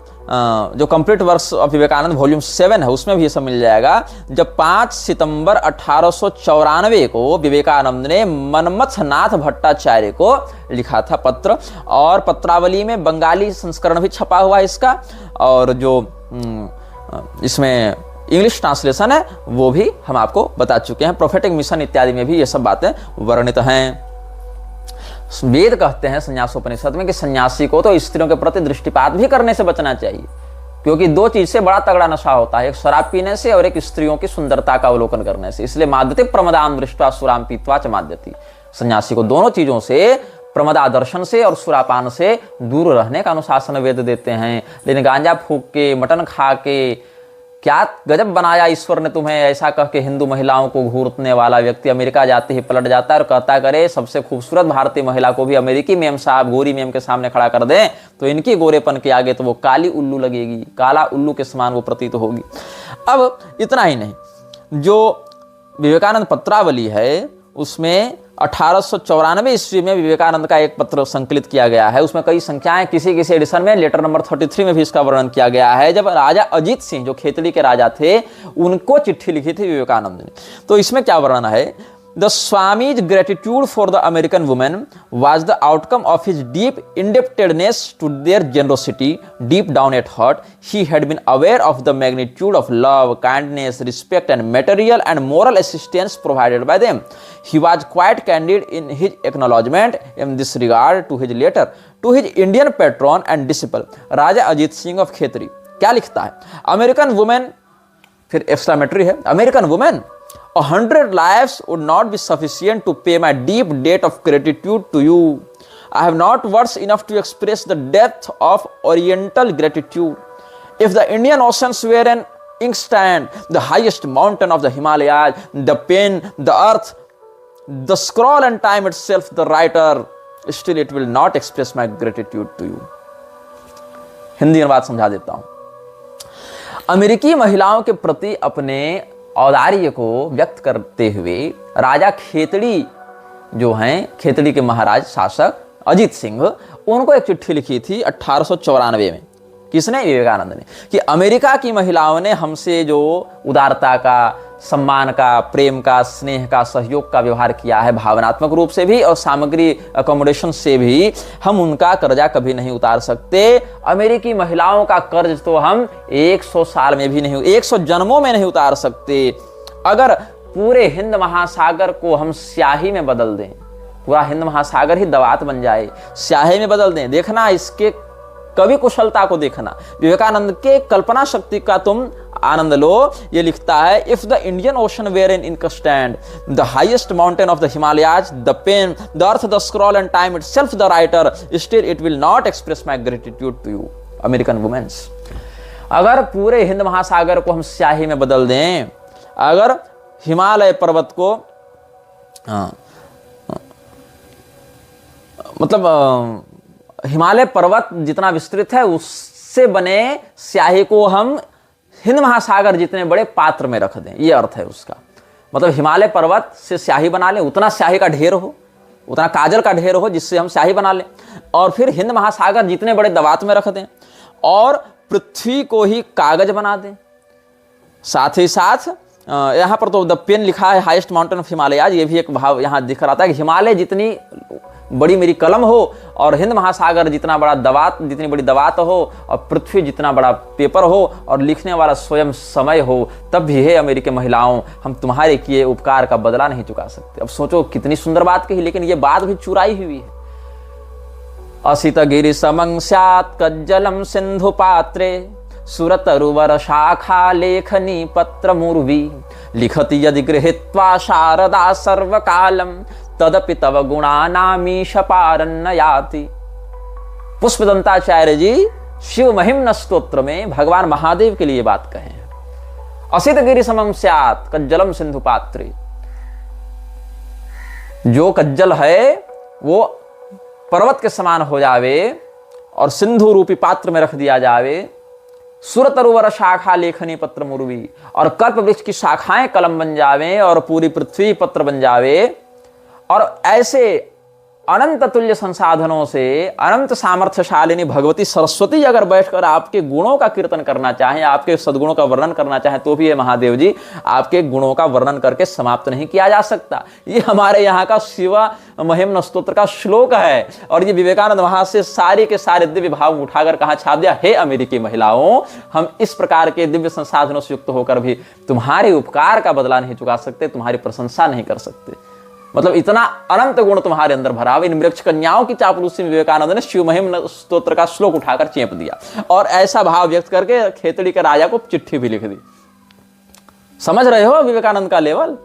जो complete works of Vivekananda volume 7 है उसमें भी ये सब मिल जाएगा। जब 5 सितंबर 1894 को विवेकानंद ने मनमथनाथ भट्टाचार्य को लिखा था पत्र, और पत्रावली में बंगाली संस्करण भी छपा हुआ है इसका, और जो इसमें इंग्लिश ट्रांसलेशन है वो भी हम आपको बता चुके हैं। प्रोफेटिक मिशन इत्यादि में भी ये सब बातें वर्णित हैं। वेद कहते हैं संन्यासोपनिषद में कि सन्यासी को तो स्त्रियों के प्रति दृष्टिपात भी करने से बचना चाहिए, क्योंकि 2 चीज से बड़ा तगड़ा नशा होता है, एक शराब पीने से और एक स्त्रियों की सुंदरता का अवलोकन करने से। इसलिए माद्यते प्रमदाम दृष्ट्वा सुराम पीत्वा च माद्यति, सन्यासी को दोनों चीजों से, प्रमदा दर्शन से और सुरापान से दूर रहने का अनुशासन वेद देते हैं। लेकिन गांजा फूक के, मटन खा के, क्या गजब बनाया ईश्वर ने तुम्हें, ऐसा कह के हिंदू महिलाओं को घूरने वाला व्यक्ति अमेरिका जाते ही पलट जाता है और कहता करे सबसे खूबसूरत भारतीय महिला को भी अमेरिकी मेम साहब गोरी मेम के सामने खड़ा कर दें तो इनकी गोरेपन के आगे तो वो काली उल्लू लगेगी, काला उल्लू के समान वो प्रतीत होगी। अब इतना ही नहीं, जो विवेकानंद पत्रावली है उसमें 1894 ईस्वी में विवेकानंद का एक पत्र संकलित किया गया है। उसमें कई संख्याएं, किसी एडिशन में लेटर नंबर 33 में भी इसका वर्णन किया गया है। जब राजा अजीत सिंह जो खेतड़ी के राजा थे उनको चिट्ठी लिखी थी विवेकानंद ने, तो इसमें क्या वर्णन है, The Swami's gratitude for the American woman was the outcome of his deep indebtedness to their generosity. Deep down at heart, he had been aware of the magnitude of love, kindness, respect, and material and moral assistance provided by them. He was quite candid in his acknowledgement in this regard to his letter to his Indian patron and disciple, Raja Ajit Singh of Khetri. क्या लिखता है, American women, फिर exclamatory है, American women, 100 lives would not be sufficient to pay my deep debt of gratitude to you. I have not words enough to express the depth of oriental gratitude. If the Indian Oceans were an inkstand, the highest mountain of the Himalayas, the pen, the earth, the scroll and time itself, the writer, still it will not express my gratitude to you. Hindi अनुवाद समझा देता हूं। अमेरिकी महिलाओं के प्रति अपने औदार्य को व्यक्त करते हुए राजा खेतड़ी जो हैं, खेतड़ी के महाराज शासक अजीत सिंह, उनको एक चिट्ठी लिखी थी 1894 में। किसने? विवेकानंद ने। कि अमेरिका की महिलाओं ने हमसे जो उदारता का, सम्मान का, प्रेम का, स्नेह का, सहयोग का व्यवहार किया है, भावनात्मक रूप से भी और सामग्री अकोमोडेशन से भी, हम उनका कर्जा कभी नहीं उतार सकते। अमेरिकी महिलाओं का कर्ज तो हम 100 साल में भी नहीं, 100 जन्मों में नहीं उतार सकते। अगर पूरे हिंद महासागर को हम स्याही में बदल दें, पूरा हिंद महासागर ही दवात बन जाए, स्याही में बदल दें, देखना इसके कवि कुशलता को देखना, विवेकानंद के कल्पना शक्ति का तुम आनंद लो। ये लिखता है, if the Indian ocean were an inkstand, the highest mountain of the Himalayas, the pen, the earth, the scroll and time itself the writer, still it will not express my gratitude to you American womens. अगर पूरे हिंद महासागर को हम स्याही में बदल दें, अगर हिमालय पर्वत को मतलब हिमालय पर्वत जितना विस्तृत है उससे बने स्याही को हम हिंद महासागर जितने बड़े पात्र में रख दें, ये अर्थ है उसका। मतलब हिमालय पर्वत से स्याही बना लें, उतना स्याही का ढेर हो, उतना काजल का ढेर हो जिससे हम स्याही बना लें, और फिर हिंद महासागर जितने बड़े दवात में रख दें, और पृथ्वी को ही कागज बना दें। साथ ही साथ यहाँ पर तो द पेन लिखा है, हाईएस्ट माउंटेन ऑफ हिमालयाज, ये भी एक भाव यहाँ दिख रहा था कि हिमालय जितनी बड़ी मेरी कलम हो, और हिंद महासागर जितना बड़ा दवात, जितनी बड़ी दवात हो, और पृथ्वी जितना बड़ा पेपर हो, और लिखने वाला स्वयं समय हो, तब भी हे अमेरिकी महिलाओं, हम तुम्हारे किए उपकार का बदला नहीं चुका सकते। अब सोचो कितनी सुंदर बात कही, लेकिन ये बात भी चुराई हुई है। असित गिरि समं स्यात् कज्जलम सिंधु पात्रे, सुरतरुवर शाखा लेखनी पत्र मुर्वी, लिखति यदि गृहीत्वा शारदा सर्वकालम, तदपि तव गुणानामीश पारन्न याति। पुष्पदंताचार्य जी शिव महिम्न स्तोत्र में भगवान महादेव के लिए बात कहे हैं। असित गिरि समं स्यात् कज्जलम सिंधु पात्रे, जो कज्जल है वो पर्वत के समान हो जावे और सिंधु रूपी पात्र में रख दिया जावे। सुरतरुवर शाखा लेखनी पत्र मुर्वी, और कल्प वृक्ष की शाखाएं कलम बन जावे और पूरी पृथ्वी पत्र बन जावे। और ऐसे अनंत तुल्य संसाधनों से अनंत सामर्थ्यशालिनी भगवती सरस्वती अगर बैठकर आपके गुणों का कीर्तन करना चाहें, आपके सद्गुणों का वर्णन करना चाहें, तो भी ये महादेव जी आपके गुणों का वर्णन करके समाप्त नहीं किया जा सकता। ये हमारे यहाँ का शिव महिम्न स्तोत्र का श्लोक है, और ये विवेकानंद वहां से सारे के सारे दिव्य भाव उठाकर कहा छाप दिया, हे अमेरिकी महिलाओं, हम इस प्रकार के दिव्य संसाधनों से युक्त होकर भी तुम्हारे उपकार का बदला नहीं चुका सकते, तुम्हारी प्रशंसा नहीं कर सकते। मतलब इतना अनंत गुण तुम्हारे अंदर भरा हुआ। इन वृक्ष कन्याओं की चापलूसी में विवेकानंद ने शिव महिम्न स्तोत्र का श्लोक उठाकर चेप दिया, और ऐसा भाव व्यक्त करके खेतड़ी के राजा को चिट्ठी भी लिख दी। समझ रहे हो विवेकानंद का लेवल?